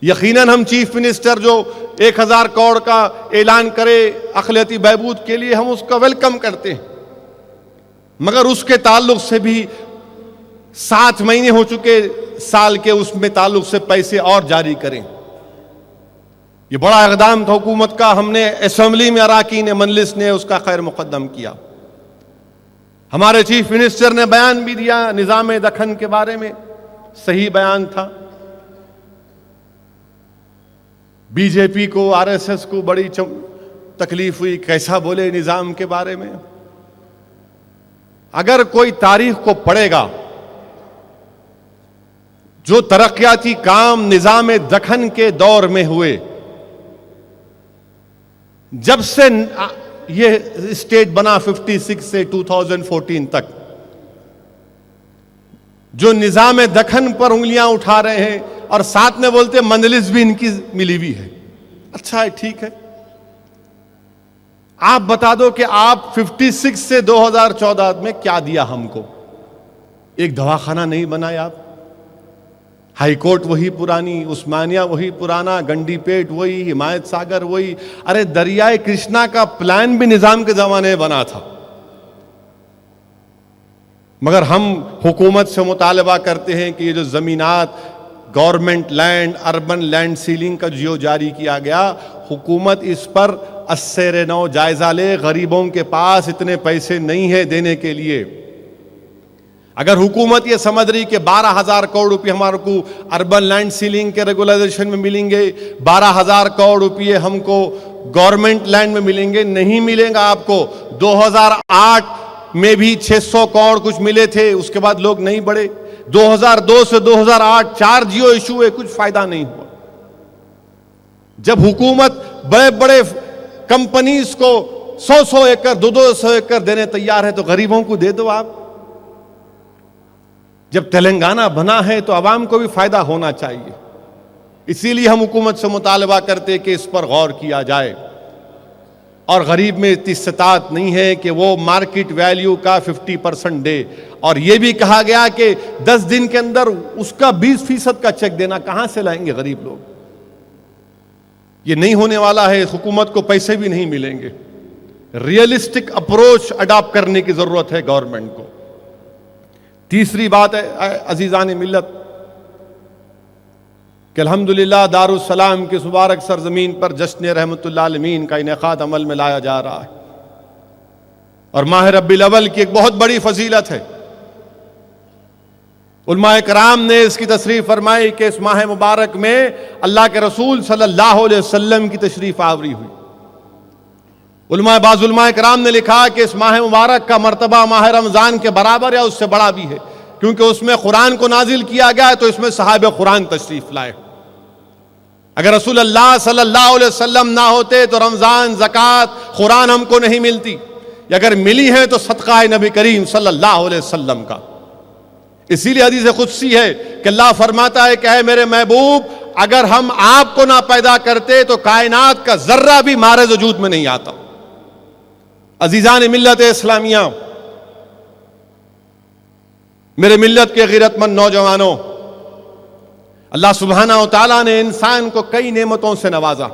یقیناً ہم چیف منسٹر جو 1,000 کروڑ کا اعلان کرے اقلیتی بہبود کے لیے, ہم اس کا ویلکم کرتے ہیں. مگر اس کے تعلق سے بھی 7 مہینے ہو چکے سال کے, اس میں تعلق سے پیسے اور جاری کریں. یہ بڑا اقدام تھا حکومت کا, ہم نے اسمبلی میں اراکین مجلس نے اس کا خیر مقدم کیا. ہمارے چیف منسٹر نے بیان بھی دیا نظام دکن کے بارے میں, صحیح بیان تھا. بی جے پی کو, RSS کو بڑی تکلیف ہوئی, کیسا بولے نظام کے بارے میں. اگر کوئی تاریخ کو پڑھے گا, جو ترقیاتی کام نظام دکن کے دور میں ہوئے, جب سے یہ اسٹیٹ بنا 56 سے 2014 تک, جو نظام دکن پر انگلیاں اٹھا رہے ہیں اور ساتھ میں بولتے مجلس بھی ان کی ملی ہوئی ہے. اچھا ہے, ٹھیک ہے. آپ بتا دو کہ آپ 56 سے 2014 میں کیا دیا ہم کو؟ ایک دواخانہ نہیں بنایا آپ. ہائی کورٹ وہی پرانی, عثمانیہ وہی پرانا, گنڈی پیٹ وہی, حمایت ساگر وہی. ارے دریائے کرشنا کا پلان بھی نظام کے زمانے میں بنا تھا. مگر ہم حکومت سے مطالبہ کرتے ہیں کہ یہ جو زمینات government land, urban land ceiling کا جو جاری کیا گیا, حکومت اس پر اثر نو جائزہ لے. غریبوں کے پاس اتنے پیسے نہیں ہیں دینے کے لیے. اگر حکومت یہ سمجھ رہی کہ 12,000 کروڑ روپے ہمارے کو اربن لینڈ سیلنگ کے ریگولائزیشن میں ملیں گے, 12,000 کروڑ روپے ہم کو گورنمنٹ لینڈ میں ملیں گے, نہیں ملیں گا آپ کو. 2008 میں بھی 600 کروڑ کچھ ملے تھے، اس کے بعد لوگ نہیں بڑھے. 2002 سے 2008 4 جیو ایشو ہوئے، کچھ فائدہ نہیں ہوا. جب حکومت بڑے بڑے کمپنیز کو 100 ایکڑ 200 ایکڑ دینے تیار ہے تو غریبوں کو دے دو آپ. جب تلنگانہ بنا ہے تو عوام کو بھی فائدہ ہونا چاہیے. اسی لیے ہم حکومت سے مطالبہ کرتے کہ اس پر غور کیا جائے، اور غریب میں اتنی استطاعت نہیں ہے کہ وہ مارکیٹ ویلیو کا 50% دے. اور یہ بھی کہا گیا کہ 10 دن کے اندر اس کا 20% کا چیک دینا، کہاں سے لائیں گے غریب لوگ؟ یہ نہیں ہونے والا ہے. حکومت کو پیسے بھی نہیں ملیں گے. ریئلسٹک اپروچ اڈاپٹ کرنے کی ضرورت ہے گورنمنٹ کو. تیسری بات ہے عزیزان ملت کہ الحمدللہ دارالسلام کی مبارک سرزمین پر جشن رحمت اللہ عالمین کا انعقاد عمل میں لایا جا رہا ہے، اور ماہ ربیع الاول کی ایک بہت بڑی فضیلت ہے. علماء کرام نے اس کی تصریح فرمائی کہ اس ماہ مبارک میں اللہ کے رسول صلی اللہ علیہ وسلم کی تشریف آوری ہوئی. بعض علماء کرام نے لکھا کہ اس ماہ مبارک کا مرتبہ ماہ رمضان کے برابر یا اس سے بڑا بھی ہے، کیونکہ اس میں قرآن کو نازل کیا گیا ہے، تو اس میں صحابہ قرآن تشریف لائے. اگر رسول اللہ صلی اللہ علیہ وسلم نہ ہوتے تو رمضان، زکوٰۃ، قرآن ہم کو نہیں ملتی. اگر ملی ہیں تو صدقہ نبی کریم صلی اللہ علیہ وسلم کا. اسی لیے حدیث قدسی ہے کہ اللہ فرماتا ہے کہ اے میرے محبوب، اگر ہم آپ کو نہ پیدا کرتے تو کائنات کا ذرہ بھی مارز وجود میں نہیں آتا. عزیزان ملت اسلامیہ، میرے ملت کے غیرت مند نوجوانوں، اللہ سبحانہ و تعالیٰ نے انسان کو کئی نعمتوں سے نوازا.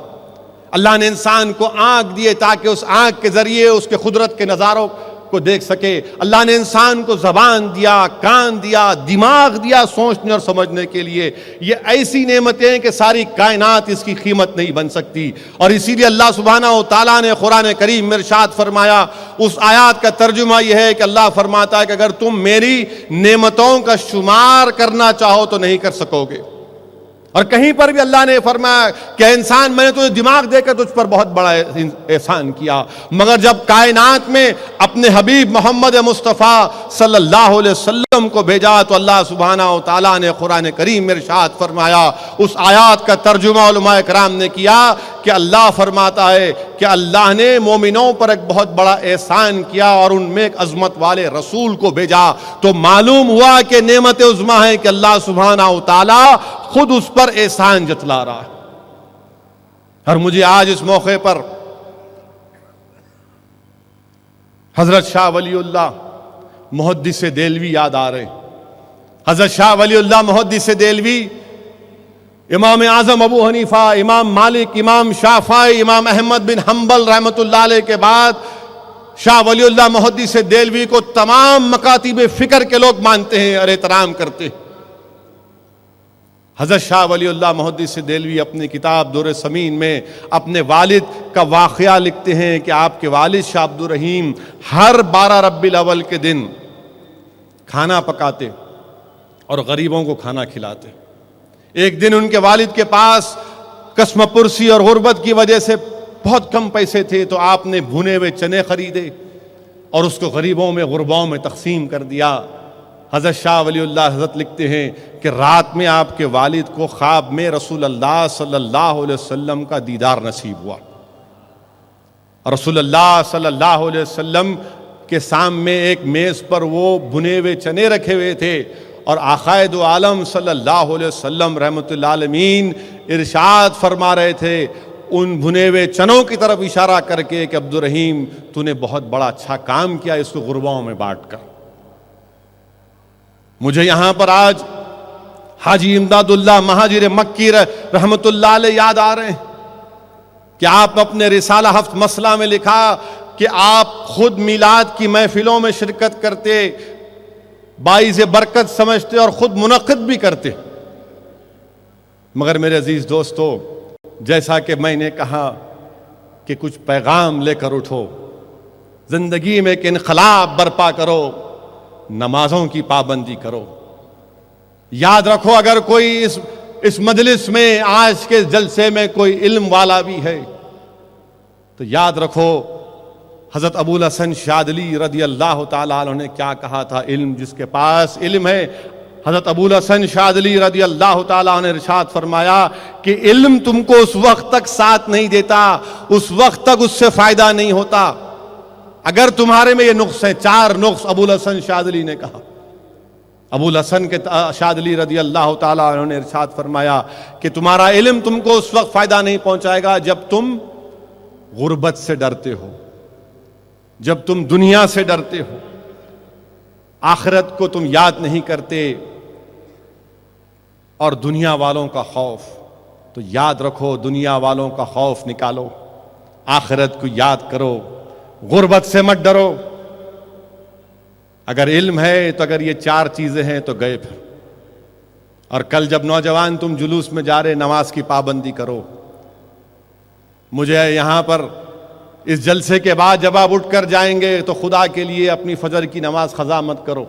اللہ نے انسان کو آنکھ دیے تاکہ اس آنکھ کے ذریعے اس کے قدرت کے نظاروں کو دیکھ سکے. اللہ نے انسان کو زبان دیا، کان دیا، دماغ دیا سوچنے اور سمجھنے کے لیے. یہ ایسی نعمتیں ہیں کہ ساری کائنات اس کی قیمت نہیں بن سکتی. اور اسی لیے اللہ سبحانہ و تعالیٰ نے قرآن کریم میں ارشاد فرمایا. اس آیات کا ترجمہ یہ ہے کہ اللہ فرماتا ہے کہ اگر تم میری نعمتوں کا شمار کرنا چاہو تو نہیں کر سکو گے. اور کہیں پر بھی اللہ نے فرمایا کہ انسان، میں نے تجھے دماغ دے کر تجھ پر بہت بڑا احسان کیا. مگر جب کائنات میں اپنے حبیب محمد مصطفیٰ صلی اللہ علیہ وسلم کو بھیجا تو اللہ سبحانہ و تعالیٰ نے قرآن کریم میں ارشاد فرمایا. اس آیات کا ترجمہ علماء کرام نے کیا کہ اللہ فرماتا ہے کہ اللہ نے مومنوں پر ایک بہت بڑا احسان کیا اور ان میں ایک عظمت والے رسول کو بھیجا. تو معلوم ہوا کہ نعمت عظمیٰ ہے کہ اللہ سبحانہ و تعالیٰ خود اس پر احسان جتلا رہا ہے. اور مجھے آج اس موقع پر حضرت شاہ ولی اللہ محدث دہلوی یاد آ رہے. حضرت شاہ ولی اللہ محدث دہلوی امام اعظم ابو حنیفہ، امام مالک، امام شافعی، امام احمد بن حنبل رحمۃ اللہ علیہ کے بعد شاہ ولی اللہ محدث دہلوی کو تمام مکاتب فکر کے لوگ مانتے ہیں اور احترام کرتے ہیں. حضرت شاہ ولی اللہ محدث دہلوی اپنی کتاب دور سمین میں اپنے والد کا واقعہ لکھتے ہیں کہ آپ کے والد شاہ عبد الرحیم ہر 12 ربیع الاول کے دن کھانا پکاتے اور غریبوں کو کھانا کھلاتے. ایک دن ان کے والد کے پاس قسم پرسی اور غربت کی وجہ سے بہت کم پیسے تھے، تو آپ نے بھنے ہوئے چنے خریدے اور اس کو غریبوں میں، غرباؤں میں تقسیم کر دیا. حضرت شاہ ولی اللہ حضرت لکھتے ہیں کہ رات میں آپ کے والد کو خواب میں رسول اللہ صلی اللہ علیہ وسلم کا دیدار نصیب ہوا. رسول اللہ صلی اللہ علیہ وسلم کے سامنے ایک میز پر وہ بھنے ہوئے چنے رکھے ہوئے تھے، اور آقائے دو عالم صلی اللہ علیہ وسلم رحمۃ اللہ علیہ ارشاد فرما رہے تھے ان بھنے ہوئے چنوں کی طرف اشارہ کر کے کہ عبد الرحیم تو نے بہت بڑا اچھا کام کیا اس کو غرباؤں میں بانٹ کر. مجھے یہاں پر آج حاجی امداد اللہ مہاجر مکی رحمت اللہ علیہ یاد آ رہے ہیں کہ آپ اپنے رسالہ ہفت مسئلہ میں لکھا کہ آپ خود میلاد کی محفلوں میں شرکت کرتے، باعث برکت سمجھتے اور خود منعقد بھی کرتے. مگر میرے عزیز دوستو، جیسا کہ میں نے کہا کہ کچھ پیغام لے کر اٹھو، زندگی میں ایک انقلاب برپا کرو، نمازوں کی پابندی کرو. یاد رکھو اگر کوئی اس مجلس میں آج کے جلسے میں کوئی علم والا بھی ہے تو یاد رکھو حضرت ابو الحسن شاذلی رضی اللہ تعالیٰ عنہ نے کیا کہا تھا؟ علم جس کے پاس علم ہے، حضرت ابو الحسن شاذلی رضی اللہ تعالیٰ عنہ نے ارشاد فرمایا کہ علم تم کو اس وقت تک ساتھ نہیں دیتا، اس وقت تک اس سے فائدہ نہیں ہوتا اگر تمہارے میں یہ نقص ہیں۔ 4 نقص ابو الحسن شاذلی نے کہا۔ ابو الحسن کے شاذلی رضی اللہ تعالیٰ عنہ نے ارشاد فرمایا کہ تمہارا علم تم کو اس وقت فائدہ نہیں پہنچائے گا جب تم غربت سے ڈرتے ہو، جب تم دنیا سے ڈرتے ہو، آخرت کو تم یاد نہیں کرتے اور دنیا والوں کا خوف۔ تو یاد رکھو، دنیا والوں کا خوف نکالو، آخرت کو یاد کرو، غربت سے مت ڈرو۔ اگر علم ہے تو اگر یہ 4 چیزیں ہیں تو گئے پھر۔ اور کل جب نوجوان تم جلوس میں جا رہے، نماز کی پابندی کرو۔ مجھے یہاں پر اس جلسے کے بعد جب آپ اٹھ کر جائیں گے تو خدا کے لیے اپنی فجر کی نماز قضا مت کرو۔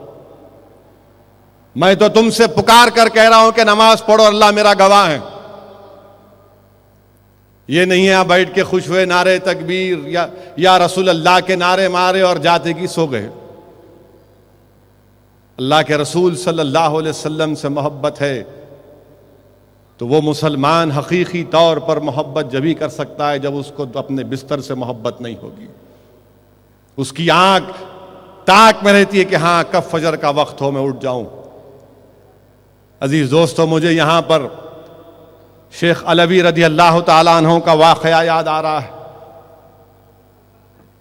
میں تو تم سے پکار کر کہہ رہا ہوں کہ نماز پڑھو، اللہ میرا گواہ ہے۔ یہ نہیں ہے آپ بیٹھ کے خوش ہوئے نعرے تکبیر یا رسول اللہ کے نعرے مارے اور جاتے کی سو گئے۔ اللہ کے رسول صلی اللہ علیہ وسلم سے محبت ہے تو وہ مسلمان حقیقی طور پر محبت جبھی کر سکتا ہے جب اس کو اپنے بستر سے محبت نہیں ہوگی، اس کی آنکھ تاک میں رہتی ہے کہ ہاں کب فجر کا وقت ہو میں اٹھ جاؤں۔ عزیز دوستو، مجھے یہاں پر شیخ علوی رضی اللہ تعالیٰ عنہ کا واقعہ یاد آ رہا ہے۔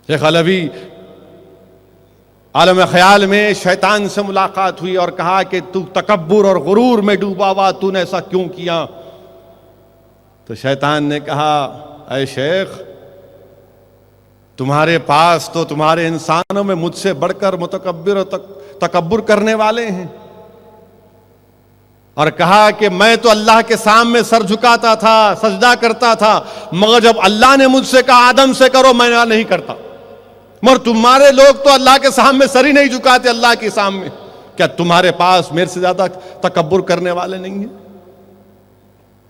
شیخ علوی عالم خیال میں شیطان سے ملاقات ہوئی اور کہا کہ تو تکبر اور غرور میں ڈوبا ہوا، تو نے ایسا کیوں کیا؟ تو شیطان نے کہا، اے شیخ، تمہارے پاس تو تمہارے انسانوں میں مجھ سے بڑھ کر متکبر اور تکبر کرنے والے ہیں۔ اور کہا کہ میں تو اللہ کے سامنے سر جھکاتا تھا، سجدہ کرتا تھا، مگر جب اللہ نے مجھ سے کہا آدم سے کرو، میں نہیں کرتا۔ مگر تمہارے لوگ تو اللہ کے سامنے سر ہی نہیں جھکاتے اللہ کے سامنے، کیا تمہارے پاس میرے سے زیادہ تکبر کرنے والے نہیں ہیں؟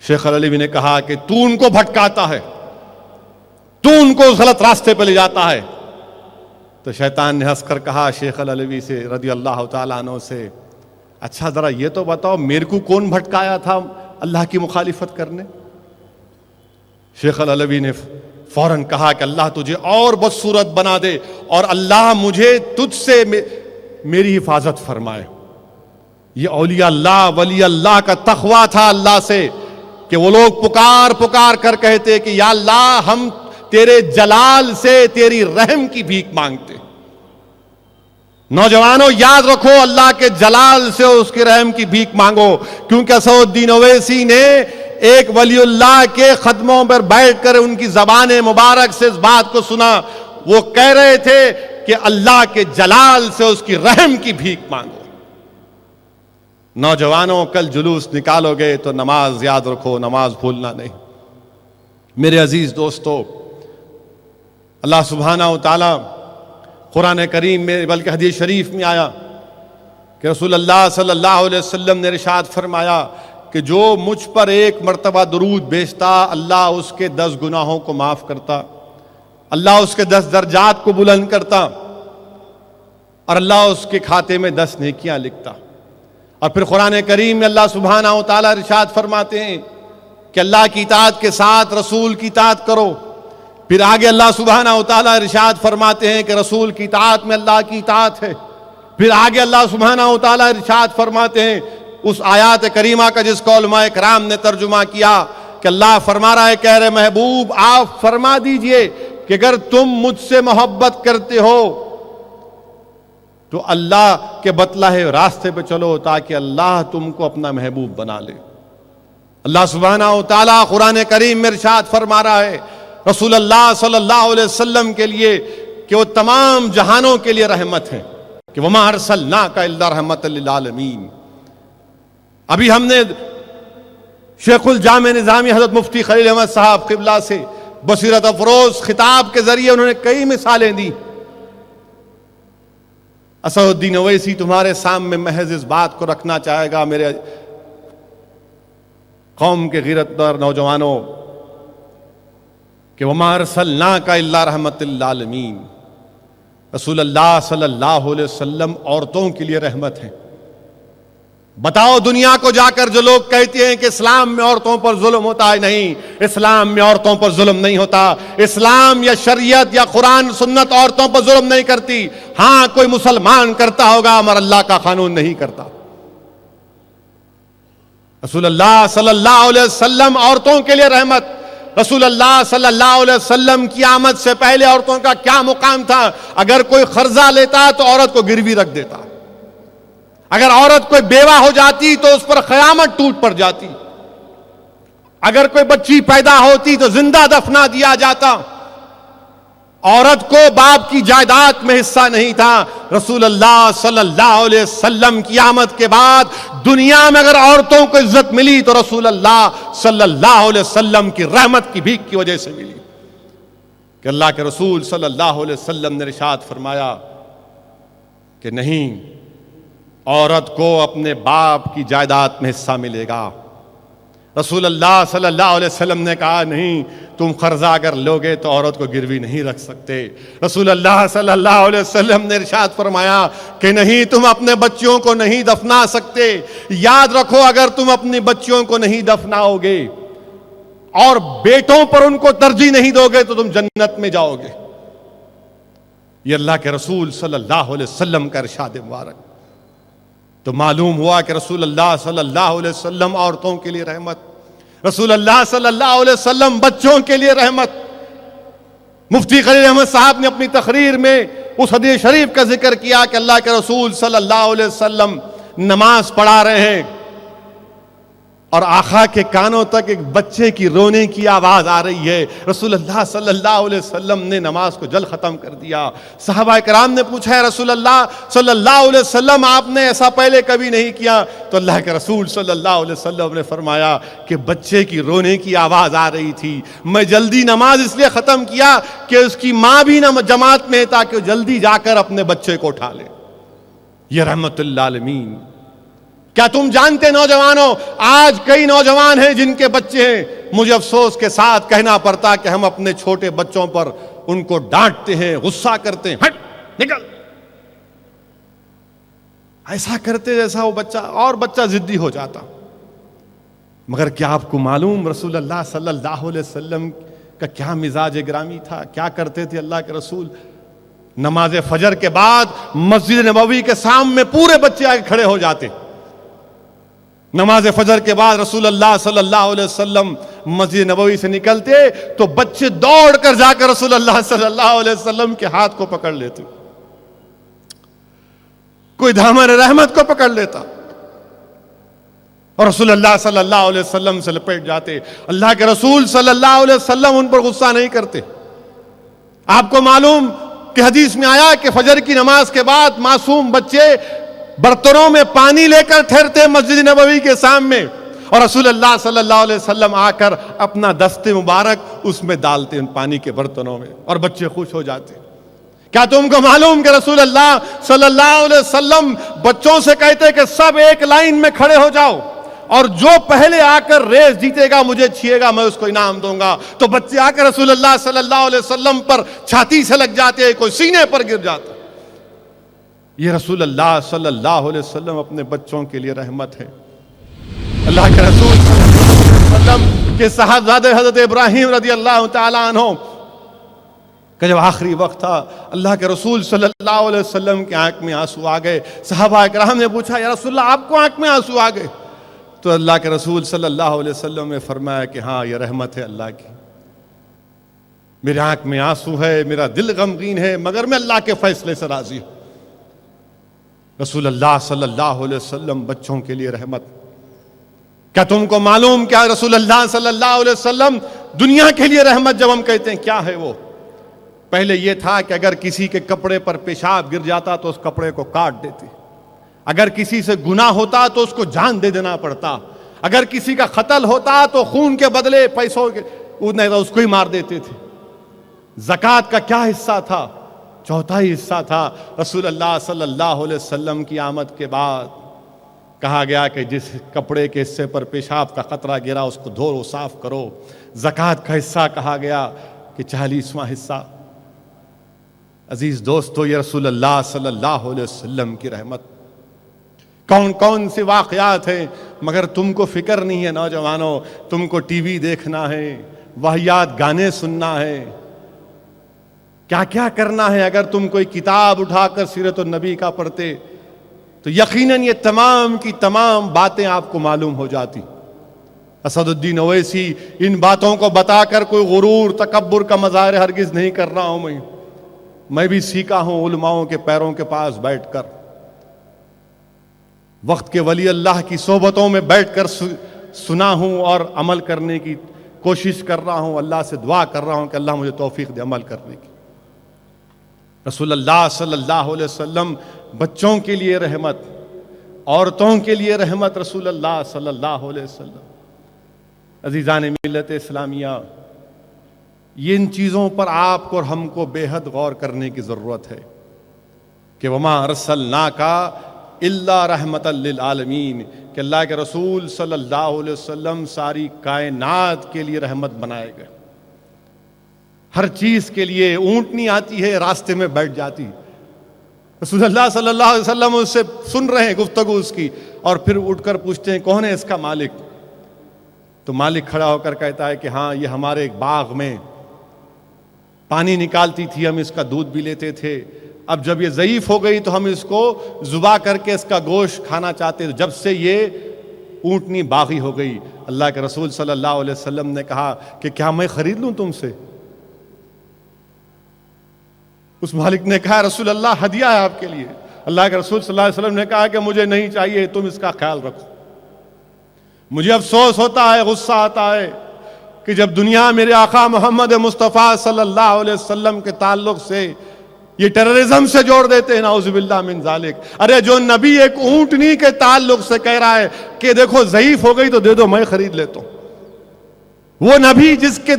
شیخ علوی نے کہا کہ تو ان کو بھٹکاتا ہے، تو ان کو اس غلط راستے پہ لے جاتا ہے۔ تو شیطان نے ہنس کر کہا شیخ علوی سے رضی اللہ تعالیٰ عنہ سے، اچھا ذرا یہ تو بتاؤ میرے کو کون بھٹکایا تھا اللہ کی مخالفت کرنے؟ شیخ علوی نے فوراً کہا کہ اللہ تجھے اور بدصورت بنا دے اور اللہ مجھے تجھ سے میری حفاظت فرمائے۔ یہ اولیاء اللہ ولی اللہ کا تقویٰ تھا اللہ سے کہ وہ لوگ پکار پکار کر کہتے کہ یا اللہ ہم تیرے جلال سے تیری رحم کی بھیک مانگتے۔ نوجوانوں یاد رکھو، اللہ کے جلال سے اس کی رحم کی بھیک مانگو، کیونکہ اسد الدین اویسی نے ایک ولی اللہ کے قدموں پر بیٹھ کر ان کی زبان مبارک سے اس بات کو سنا۔ وہ کہہ رہے تھے کہ اللہ کے جلال سے اس کی رحم کی بھیک مانگو۔ نوجوانوں کل جلوس نکالو گے تو نماز یاد رکھو، نماز بھولنا نہیں۔ میرے عزیز دوستو، اللہ سبحانہ و تعالی قرآن کریم میں بلکہ حدیث شریف میں آیا کہ رسول اللہ صلی اللہ علیہ وسلم نے ارشاد فرمایا کہ جو مجھ پر ایک مرتبہ درود بھیجتا اللہ اس کے 10 گناہوں کو معاف کرتا، اللہ اس کے 10 درجات کو بلند کرتا اور اللہ اس کے کھاتے میں 10 نیکیاں لکھتا۔ اور پھر قرآن کریم میں اللہ سبحانہ و تعالیٰ ارشاد فرماتے ہیں کہ اللہ کی اطاعت کے ساتھ رسول کی اطاعت کرو۔ پھر آگے اللہ سبحانہ و تعالیٰ ارشاد فرماتے ہیں کہ رسول کی اطاعت میں اللہ کی اطاعت ہے۔ پھر آگے اللہ سبحانہ و تعالیٰ ارشاد فرماتے ہیں اس آیات کریمہ کا جس کو علماء کرام نے ترجمہ کیا کہ اللہ فرما رہا ہے کہ اے محبوب آپ فرما دیجئے کہ اگر تم مجھ سے محبت کرتے ہو تو اللہ کے بتلائے راستے پہ چلو تاکہ اللہ تم کو اپنا محبوب بنا لے۔ اللہ سبحانہ و تعالیٰ قرآن کریم میں ارشاد فرما رہا ہے رسول اللہ صلی اللہ علیہ وسلم کے لیے کہ وہ تمام جہانوں کے لیے رحمت ہیں، کہ وَمَا أَرْسَلْنَاكَ إِلَّا رَحْمَةً لِّلْعَالَمِينَ۔ ابھی ہم نے شیخ الجامع نظامی حضرت مفتی خلیل احمد صاحب قبلہ سے بصیرت افروز خطاب کے ذریعے انہوں نے کئی مثالیں دی۔ اسد الدین اویسی تمہارے سامنے محض اس بات کو رکھنا چاہے گا میرے قوم کے غیرتدار نوجوانوں کہ وَمَا أَرْسَلْنَاكَ إِلَّا رَحْمَةً لِّلْعَالَمِينَ، رسول اللہ صلی اللہ علیہ وسلم عورتوں کے لیے رحمت ہیں۔ بتاؤ دنیا کو جا کر جو لوگ کہتے ہیں کہ اسلام میں عورتوں پر ظلم ہوتا ہے، نہیں، اسلام میں عورتوں پر ظلم نہیں ہوتا۔ اسلام یا شریعت یا قرآن سنت عورتوں پر ظلم نہیں کرتی۔ ہاں کوئی مسلمان کرتا ہوگا مگر اللہ کا قانون نہیں کرتا۔ رسول اللہ صلی اللہ علیہ وسلم عورتوں کے لیے رحمت۔ رسول اللہ صلی اللہ علیہ وسلم کی آمد سے پہلے عورتوں کا کیا مقام تھا؟ اگر کوئی قرضہ لیتا تو عورت کو گروی رکھ دیتا، اگر عورت کوئی بیوہ ہو جاتی تو اس پر قیامت ٹوٹ پڑ جاتی، اگر کوئی بچی پیدا ہوتی تو زندہ دفنا دیا جاتا۔ عورت کو باپ کی جائیداد میں حصہ نہیں تھا۔ رسول اللہ صلی اللہ علیہ وسلم کی آمد کے بعد دنیا میں اگر عورتوں کو عزت ملی تو رسول اللہ صلی اللہ علیہ وسلم کی رحمت کی بھیک کی وجہ سے ملی، کہ اللہ کے رسول صلی اللہ علیہ وسلم نے ارشاد فرمایا کہ نہیں، عورت کو اپنے باپ کی جائیداد میں حصہ ملے گا۔ رسول اللہ صلی اللہ علیہ وسلم نے کہا نہیں، تم قرضہ اگر لوگے تو عورت کو گروی نہیں رکھ سکتے۔ رسول اللہ صلی اللہ علیہ وسلم نے ارشاد فرمایا کہ نہیں، تم اپنے بچیوں کو نہیں دفنا سکتے۔ یاد رکھو، اگر تم اپنی بچیوں کو نہیں دفناؤ گے اور بیٹوں پر ان کو ترجیح نہیں دو گے تو تم جنت میں جاؤ گے۔ یہ اللہ کے رسول صلی اللہ علیہ وسلم کا ارشاد مبارک۔ تو معلوم ہوا کہ رسول اللہ صلی اللہ علیہ وسلم عورتوں کے لیے رحمت، رسول اللہ صلی اللہ علیہ وسلم بچوں کے لیے رحمت۔ مفتی خلیل احمد صاحب نے اپنی تقریر میں اس حدیث شریف کا ذکر کیا کہ اللہ کے رسول صلی اللہ علیہ وسلم نماز پڑھا رہے ہیں اور آقا کے کانوں تک ایک بچے کی رونے کی آواز آ رہی ہے۔ رسول اللہ صلی اللہ علیہ وسلم نے نماز کو جلد ختم کر دیا۔ صحابہ کرام نے پوچھا ہے رسول اللہ صلی اللہ علیہ وسلم آپ نے ایسا پہلے کبھی نہیں کیا؟ تو اللہ کے رسول صلی اللہ علیہ وسلم نے فرمایا کہ بچے کی رونے کی آواز آ رہی تھی، میں جلدی نماز اس لیے ختم کیا کہ اس کی ماں بھی جماعت میں تاکہ وہ جلدی جا کر اپنے بچے کو اٹھا لے۔ یہ رحمت للعالمین۔ کیا تم جانتے نوجوانوں، آج کئی نوجوان ہیں جن کے بچے ہیں، مجھے افسوس کے ساتھ کہنا پڑتا کہ ہم اپنے چھوٹے بچوں پر ان کو ڈانٹتے ہیں، غصہ کرتے ہیں، ہٹ نکل، ایسا کرتے جیسا وہ بچہ اور بچہ ضدی ہو جاتا۔ مگر کیا آپ کو معلوم رسول اللہ صلی اللہ علیہ وسلم کا کیا مزاج گرامی تھا؟ کیا کرتے تھے اللہ کے رسول؟ نماز فجر کے بعد مسجد نبوی کے سامنے پورے بچے آگے کھڑے ہو جاتے۔ نماز فجر کے بعد رسول اللہ صلی اللہ علیہ وسلم مسجد نبوی سے نکلتے تو بچے دوڑ کر جا کر رسول اللہ صلی اللہ علیہ وسلم کے ہاتھ کو پکڑ لیتے، کوئی دامن رحمت کو پکڑ لیتا اور رسول اللہ صلی اللہ علیہ وسلم سے لپٹ جاتے۔ اللہ کے رسول صلی اللہ علیہ وسلم ان پر غصہ نہیں کرتے۔ آپ کو معلوم کہ حدیث میں آیا کہ فجر کی نماز کے بعد معصوم بچے برتنوں میں پانی لے کر ٹھہرتے مسجد نبوی کے سامنے اور رسول اللہ صلی اللہ علیہ وسلم آ کر اپنا دست مبارک اس میں ڈالتے ان پانی کے برتنوں میں اور بچے خوش ہو جاتے۔ کیا تم کو معلوم کہ رسول اللہ صلی اللہ علیہ وسلم بچوں سے کہتے کہ سب ایک لائن میں کھڑے ہو جاؤ اور جو پہلے آ کر ریس جیتے گا مجھے چھیے گا میں اس کو انعام دوں گا؟ تو بچے آ کر رسول اللہ صلی اللہ علیہ وسلم پر چھاتی سے لگ جاتے، کوئی سینے پر گر جاتا۔ یہ رسول اللہ صلی اللہ علیہ وسلم اپنے بچوں کے لیے رحمت ہے۔ اللہ کے رسول صلی اللہ علیہ وسلم کے صاحبزادے حضرت ابراہیم رضی اللہ تعالیٰ عنہ کہ جب آخری وقت تھا اللہ کے رسول صلی اللہ علیہ وسلم کی آنکھ میں آنسو آ گئے۔ صحابہ کرام نے پوچھا یا رسول اللہ آپ کو آنکھ میں آنسو آ گئے؟ تو اللہ کے رسول صلی اللہ علیہ وسلم نے فرمایا کہ ہاں یہ رحمت ہے اللہ کی، میری آنکھ میں آنسو ہے، میرا دل غمگین ہے، مگر میں اللہ کے فیصلے سے راضی ہوں۔ رسول اللہ صلی اللہ علیہ وسلم بچوں کے لیے رحمت۔ کیا تم کو معلوم کیا رسول اللہ صلی اللہ علیہ وسلم دنیا کے لیے رحمت جب ہم کہتے ہیں کیا ہے وہ؟ پہلے یہ تھا کہ اگر کسی کے کپڑے پر پیشاب گر جاتا تو اس کپڑے کو کاٹ دیتے، اگر کسی سے گناہ ہوتا تو اس کو جان دے دینا پڑتا، اگر کسی کا قتل ہوتا تو خون کے بدلے پیسوں کے اس کو ہی مار دیتے تھے۔ زکوٰۃ کا کیا حصہ تھا؟ چوتھائی حصہ تھا۔ رسول اللہ صلی اللہ علیہ وسلم کی آمد کے بعد کہا گیا کہ جس کپڑے کے حصے پر پیشاب کا قطرہ گرا اس کو دھو صاف کرو۔ زکوٰۃ کا حصہ کہا گیا کہ 40واں حصہ۔ عزیز دوستو، یہ رسول اللہ صلی اللہ علیہ وسلم کی رحمت، کون کون سے واقعات ہیں مگر تم کو فکر نہیں ہے نوجوانوں. تم کو ٹی وی دیکھنا ہے، واہیات گانے سننا ہے، کیا کیا کرنا ہے. اگر تم کوئی کتاب اٹھا کر سیرت النبی کا پڑھتے تو یقیناً یہ تمام کی تمام باتیں آپ کو معلوم ہو جاتی. اسد الدین اویسی ان باتوں کو بتا کر کوئی غرور تکبر کا مظاہر ہرگز نہیں کر رہا ہوں. میں بھی سیکھا ہوں علماؤں کے پیروں کے پاس بیٹھ کر، وقت کے ولی اللہ کی صحبتوں میں بیٹھ کر سنا ہوں اور عمل کرنے کی کوشش کر رہا ہوں. اللہ سے دعا کر رہا ہوں کہ اللہ مجھے توفیق دے عمل کرنے کی. رسول اللہ صلی اللہ علیہ وسلم بچوں کے لیے رحمت، عورتوں کے لیے رحمت. رسول اللہ صلی اللہ علیہ وسلم. عزیزان ملت اسلامیہ، یہ ان چیزوں پر آپ کو اور ہم کو بے حد غور کرنے کی ضرورت ہے کہ وما ارسلناک الا رحمۃ للعالمین، کہ اللہ کے رسول صلی اللہ علیہ وسلم ساری کائنات کے لیے رحمت بنائے گئے. ہر چیز کے لیے. اونٹنی آتی ہے راستے میں بیٹھ جاتی، رسول اللہ صلی اللہ علیہ وسلم اس سے سن رہے ہیں گفتگو اس کی، اور پھر اٹھ کر پوچھتے ہیں کون ہے اس کا مالک؟ تو مالک کھڑا ہو کر کہتا ہے کہ ہاں یہ ہمارے ایک باغ میں پانی نکالتی تھی، ہم اس کا دودھ بھی لیتے تھے. اب جب یہ ضعیف ہو گئی تو ہم اس کو ذبح کر کے اس کا گوشت کھانا چاہتے تھے. جب سے یہ اونٹنی باغی ہو گئی، اللہ کے رسول صلی اللہ علیہ وسلم نے کہا کہ کیا میں خرید لوں تم سے؟ اس مالک نے کہا رسول اللہ ہدیہ ہے آپ کے لیے. اللہ کے رسول صلی اللہ علیہ وسلم نے کہا کہ مجھے نہیں چاہیے، تم اس کا خیال رکھو. مجھے افسوس ہوتا ہے، غصہ آتا ہے کہ جب دنیا میرے آقا محمد مصطفیٰ صلی اللہ علیہ وسلم کے تعلق سے یہ ٹیررزم سے جوڑ دیتے ہیں، نعوذ باللہ من ذالک. ارے جو نبی ایک اونٹنی کے تعلق سے کہہ رہا ہے کہ دیکھو ضعیف ہو گئی تو دے دو، میں خرید لیتا ہوں. وہ نبی جس کے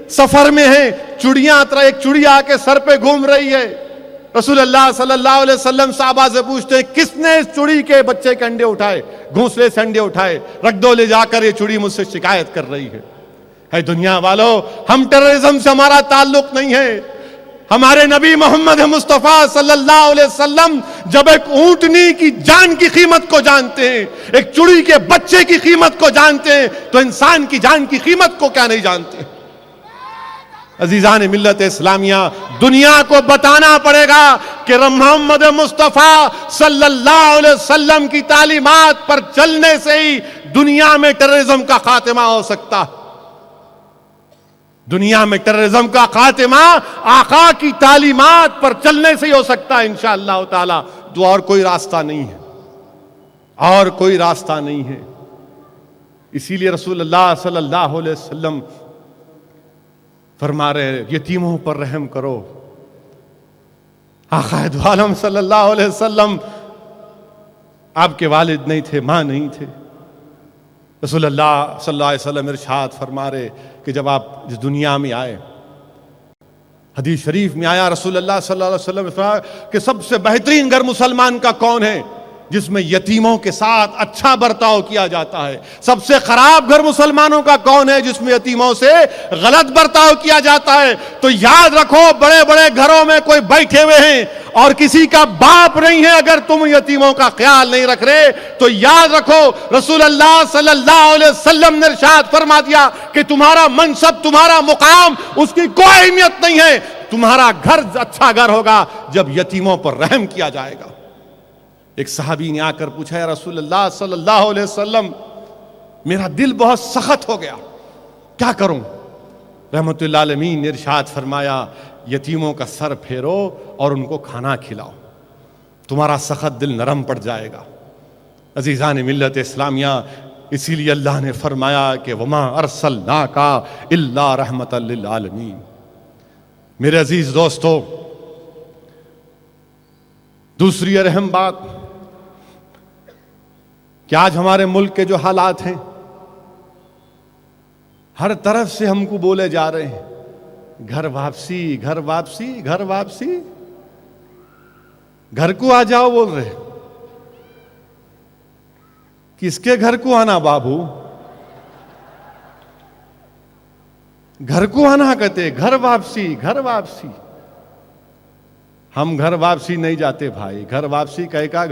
سفر میں ہے، ایک چڑیا کے سر پہ گھوم رہی ہے. رسول اللہ صلی اللہ علیہ وسلم صحابہ سے پوچھتے ہیں کس نے اس چڑی کے بچے کے انڈے اٹھائے، گھونسلے سے انڈے اٹھائے؟ رکھ دو لے جا کر، یہ چڑی مجھ سے شکایت کر رہی ہے. اے دنیا والو، ہم ٹیررزم سے ہمارا تعلق نہیں ہے. ہمارے نبی محمد مصطفیٰ صلی اللہ علیہ وسلم جب ایک اونٹنی کی جان کی قیمت کو جانتے ہیں، ایک چڑی کے بچے کی قیمت کو جانتے ہیں، تو انسان کی جان کی قیمت کو کیا نہیں جانتے؟ عزیزان ملت اسلامیہ، دنیا کو بتانا پڑے گا کہ محمد مصطفیٰ صلی اللہ علیہ وسلم کی تعلیمات پر چلنے سے ہی دنیا میں ٹیررزم کا خاتمہ ہو سکتا. دنیا میں ٹیررزم کا خاتمہ آقا کی تعلیمات پر چلنے سے ہی ہو سکتا ہے انشاءاللہ تعالی. تو اور کوئی راستہ نہیں ہے، اور کوئی راستہ نہیں ہے. اسی لیے رسول اللہ صلی اللہ علیہ وسلم فرما رہے یتیموں پر رحم کرو. آقا دو عالم صلی اللہ علیہ وسلم، آپ کے والد نہیں تھے، ماں نہیں تھے. رسول اللہ صلی اللہ علیہ وسلم ارشاد فرما رہے کہ جب آپ اس دنیا میں آئے، حدیث شریف میں آیا رسول اللہ صلی اللہ علیہ وسلم فرمایا کہ سب سے بہترین گھر مسلمان کا کون ہے؟ جس میں یتیموں کے ساتھ اچھا برتاؤ کیا جاتا ہے. سب سے خراب گھر مسلمانوں کا کون ہے؟ جس میں یتیموں سے غلط برتاؤ کیا جاتا ہے. تو یاد رکھو، بڑے بڑے گھروں میں کوئی بیٹھے ہوئے ہیں اور کسی کا باپ نہیں ہے، اگر تم یتیموں کا خیال نہیں رکھ رہے تو یاد رکھو رسول اللہ صلی اللہ علیہ وسلم نے ارشاد فرما دیا کہ تمہارا منصب، تمہارا مقام، اس کی کوئی اہمیت نہیں ہے. تمہارا گھر اچھا گھر ہوگا جب یتیموں پر رحم کیا جائے گا. ایک صحابی نے آ کر پوچھا یا رسول اللہ صلی اللہ علیہ وسلم، میرا دل بہت سخت ہو گیا، کیا کروں؟ رحمت اللہ عالمین نے ارشاد فرمایا یتیموں کا سر پھیرو اور ان کو کھانا کھلاؤ، تمہارا سخت دل نرم پڑ جائے گا. عزیزان ملت اسلامیہ، اسی لیے اللہ نے فرمایا کہ وما ارسلناک الا رحمۃ للعالمین. میرے عزیز دوستو، دوسری اہم بات کہ آج ہمارے ملک کے جو حالات ہیں، ہر طرف سے ہم کو بولے جا رہے ہیں گھر واپسی، گھر واپسی، گھر واپسی. گھر کو آ جاؤ بول رہے. کس کے گھر کو آنا بابو؟ گھر کو آنا کہتے، گھر واپسی، گھر واپسی. ہم گھر واپسی نہیں جاتے بھائی. گھر واپسی کہے کا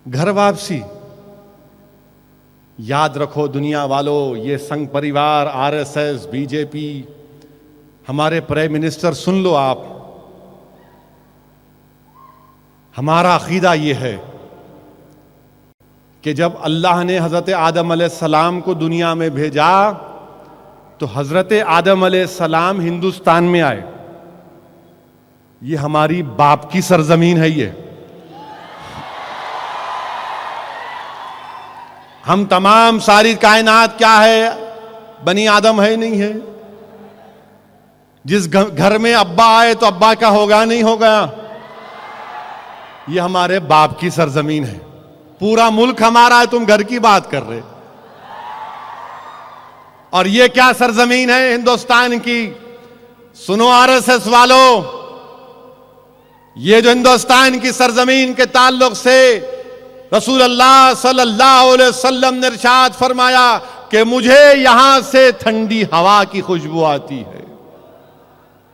گھر واپسی. یاد رکھو دنیا والو، یہ Sangh Parivar, R S S, B J P, ہمارے پرائم منسٹر، سن لو آپ، ہمارا عقیدہ یہ ہے کہ جب اللہ نے حضرت آدم علیہ السلام کو دنیا میں بھیجا تو حضرت آدم علیہ السلام ہندوستان میں آئے. یہ ہماری باپ کی سرزمین ہے. یہ ہم تمام ساری کائنات کیا ہے؟ بنی آدم ہے نہیں ہے. جس گھر میں ابا آئے تو ابا کا ہوگا نہیں ہوگا. یہ ہمارے باپ کی سرزمین ہے. پورا ملک ہمارا ہے، تم گھر کی بات کر رہے. اور یہ کیا سرزمین ہے ہندوستان کی؟ سنو آر ایس ایس والو، یہ جو ہندوستان کی سرزمین کے تعلق سے رسول اللہ صلی اللہ علیہ وسلم نے ارشاد فرمایا کہ مجھے یہاں سے ٹھنڈی ہوا کی خوشبو آتی ہے.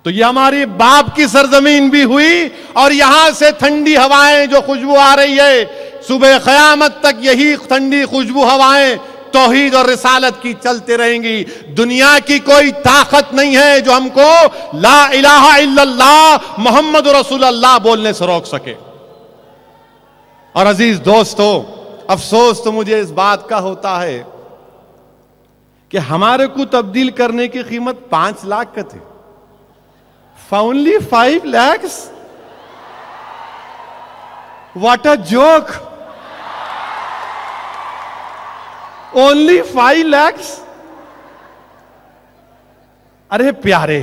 تو یہ ہماری باپ کی سرزمین بھی ہوئی، اور یہاں سے ٹھنڈی ہوائیں جو خوشبو آ رہی ہے، صبح قیامت تک یہی ٹھنڈی خوشبو ہوائیں توحید اور رسالت کی چلتے رہیں گی. دنیا کی کوئی طاقت نہیں ہے جو ہم کو لا الہ الا اللہ محمد رسول اللہ بولنے سے روک سکے. اور عزیز دوستو، افسوس تو مجھے اس بات کا ہوتا ہے کہ ہمارے کو تبدیل کرنے کی قیمت 5 لاکھ کا تھی. Only 5 lakhs? What a joke! Only 5 lakhs? ارے پیارے،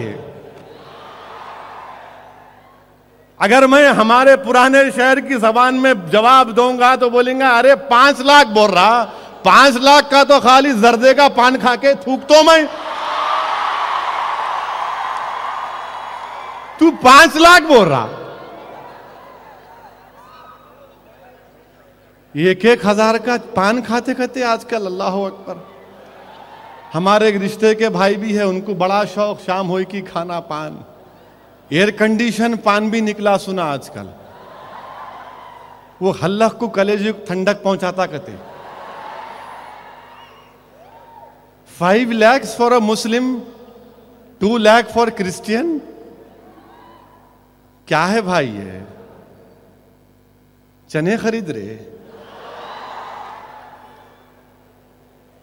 اگر میں ہمارے پرانے شہر کی زبان میں جواب دوں گا تو بولیں گا ارے 5 لاکھ بول رہا، 5 لاکھ کا تو خالی زردے کا پان کھا کے تھوک تو میں. تو 5 لاکھ بول رہا. 1,000 کا پان کھاتے کھاتے آج کل. اللہ اکبر. ہمارے ایک رشتے کے بھائی بھی ہے، ان کو بڑا شوق شام ہوئی کی کھانا پان. ایئر کنڈیشن پان بھی نکلا سنا آج کل. وہ حلق کو کلیجے کو ٹھنڈک پہنچاتا کہتے. 5 lakhs for a Muslim, 2 lakh for Christian. کیا ہے بھائی؟ یہ چنے خرید رہے.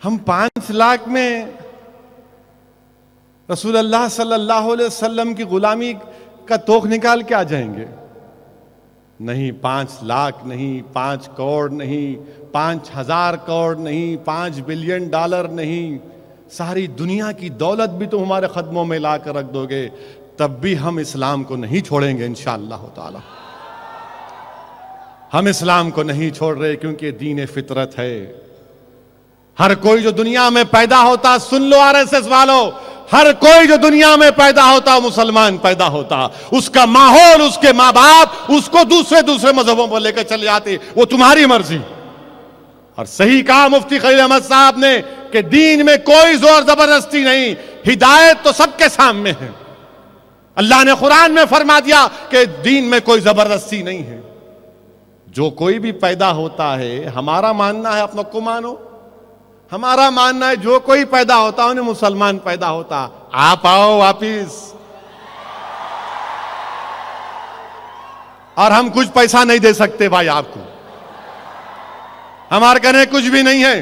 ہم 5 لاکھ میں رسول اللہ صلی اللہ علیہ وسلم کی غلامی کا توق نکال کے آ جائیں گے؟ نہیں. 5 لاکھ نہیں، 5 کروڑ نہیں، 5,000 کروڑ نہیں، 5 بلین ڈالر نہیں، ساری دنیا کی دولت بھی تم ہمارے قدموں میں لا کر رکھ دو گے، تب بھی ہم اسلام کو نہیں چھوڑیں گے انشاءاللہ تعالی. ہم اسلام کو نہیں چھوڑ رہے کیونکہ دین فطرت ہے. ہر کوئی جو دنیا میں پیدا ہوتا، سن لو آر ایس ایس والو، ہر کوئی جو دنیا میں پیدا ہوتا مسلمان پیدا ہوتا. اس کا ماحول، اس کے ماں باپ اس کو دوسرے مذہبوں پر لے کر چلے جاتے، وہ تمہاری مرضی. اور صحیح کہا مفتی خلیل احمد صاحب نے کہ دین میں کوئی زور زبردستی نہیں، ہدایت تو سب کے سامنے ہے. اللہ نے قرآن میں فرما دیا کہ دین میں کوئی زبردستی نہیں ہے. جو کوئی بھی پیدا ہوتا ہے، ہمارا ماننا ہے اپنا کو مانو، ہمارا ماننا ہے جو کوئی پیدا ہوتا انہیں مسلمان پیدا ہوتا. آپ آؤ واپس. اور ہم کچھ پیسہ نہیں دے سکتے بھائی آپ کو، ہمارے کہنے کچھ بھی نہیں ہے.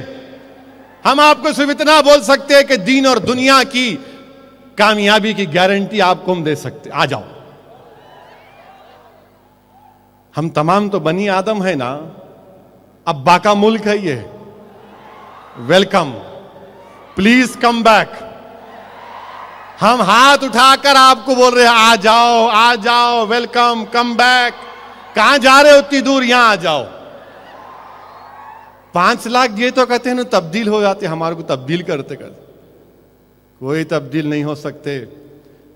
ہم آپ کو صرف اتنا بول سکتے ہیں کہ دین اور دنیا کی کامیابی کی گارنٹی آپ کو ہم دے سکتے. آ جاؤ. ہم تمام تو بنی آدم ہے نا، ابا کا ملک ہے یہ. Welcome, please come back. ہم ہاتھ اٹھا کر آپ کو بول رہے ہیں آ جاؤ، آ جاؤ، ویلکم، کم بیک. کہاں جا رہے ہو اتنی دور؟ یہاں آ جاؤ. 5 لاکھ یہ تو کہتے ہیں نا تبدیل ہو جاتے، ہمارے کو تبدیل کرتے کوئی تبدیل نہیں ہو سکتے.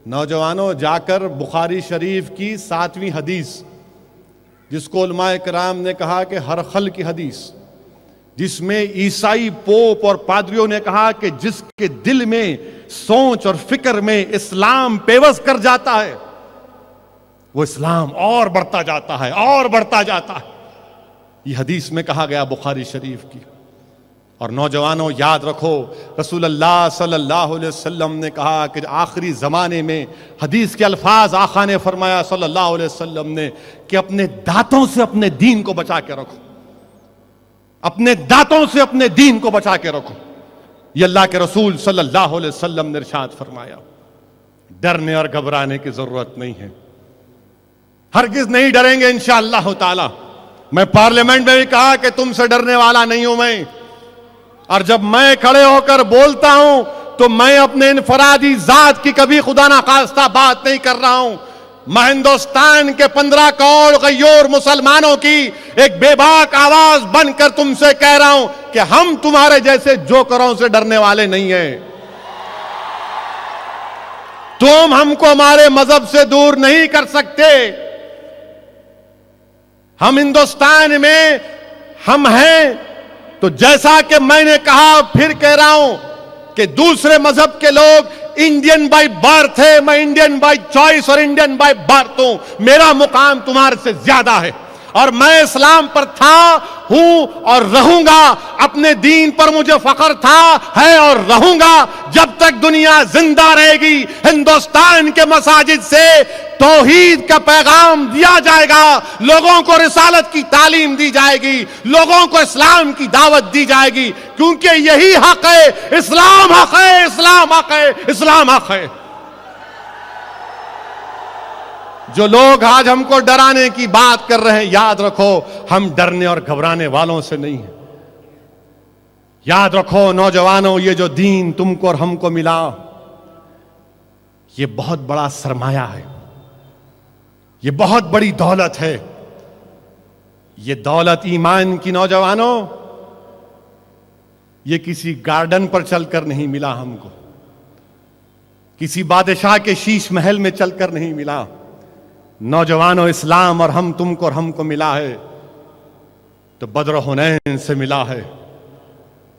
نوجوانوں، جا کر بخاری شریف کی 7ویں حدیث، جس کو علماء کرام نے کہا کہ ہر خل کی حدیث، جس میں عیسائی پوپ اور پادریوں نے کہا کہ جس کے دل میں سوچ اور فکر میں اسلام پیوست کر جاتا ہے وہ اسلام اور بڑھتا جاتا ہے اور بڑھتا جاتا ہے. یہ حدیث میں کہا گیا بخاری شریف کی. اور نوجوانوں یاد رکھو رسول اللہ صلی اللہ علیہ وسلم نے کہا کہ آخری زمانے میں حدیث کے الفاظ آقا نے فرمایا صلی اللہ علیہ وسلم نے کہ اپنے دانتوں سے اپنے دین کو بچا کے رکھو, اپنے دانتوں سے اپنے دین کو بچا کے رکھو. یہ اللہ کے رسول صلی اللہ علیہ وسلم نے ارشاد فرمایا. ڈرنے اور گھبرانے کی ضرورت نہیں ہے, ہرگز نہیں ڈریں گے انشاءاللہ تعالی. میں پارلیمنٹ میں بھی کہا کہ تم سے ڈرنے والا نہیں ہوں میں, اور جب میں کھڑے ہو کر بولتا ہوں تو میں اپنے انفرادی ذات کی کبھی خدا نخواستہ بات نہیں کر رہا ہوں. میں ہندوستان کے 15 کروڑ غیور مسلمانوں کی ایک بے باک آواز بن کر تم سے کہہ رہا ہوں کہ ہم تمہارے جیسے جوکروں سے ڈرنے والے نہیں ہیں. تم ہم کو ہمارے مذہب سے دور نہیں کر سکتے. ہم ہندوستان میں ہم ہیں تو جیسا کہ میں نے کہا پھر کہہ رہا ہوں کہ دوسرے مذہب کے لوگ انڈین بائی برتھ ہے, میں انڈین بائی چوائس اور انڈین بائی برتھ ہوں. میرا مقام تمہارے سے زیادہ ہے اور میں اسلام پر تھا, ہوں اور رہوں گا. اپنے دین پر مجھے فخر تھا, ہے اور رہوں گا جب تک دنیا زندہ رہے گی. ہندوستان کے مساجد سے توحید کا پیغام دیا جائے گا, لوگوں کو رسالت کی تعلیم دی جائے گی, لوگوں کو اسلام کی دعوت دی جائے گی, کیونکہ یہی حق ہے. اسلام حق ہے, اسلام حق ہے, اسلام حق ہے. جو لوگ آج ہم کو ڈرانے کی بات کر رہے ہیں, یاد رکھو ہم ڈرنے اور گھبرانے والوں سے نہیں ہیں. یاد رکھو نوجوانوں, یہ جو دین تم کو اور ہم کو ملا یہ بہت بڑا سرمایہ ہے, یہ بہت بڑی دولت ہے. یہ دولت ایمان کی نوجوانوں, یہ کسی گارڈن پر چل کر نہیں ملا ہم کو, کسی بادشاہ کے شیش محل میں چل کر نہیں ملا. نوجوانوں, اسلام اور ہم تم کو اور ہم کو ملا ہے تو بدر و حنین سے ملا ہے,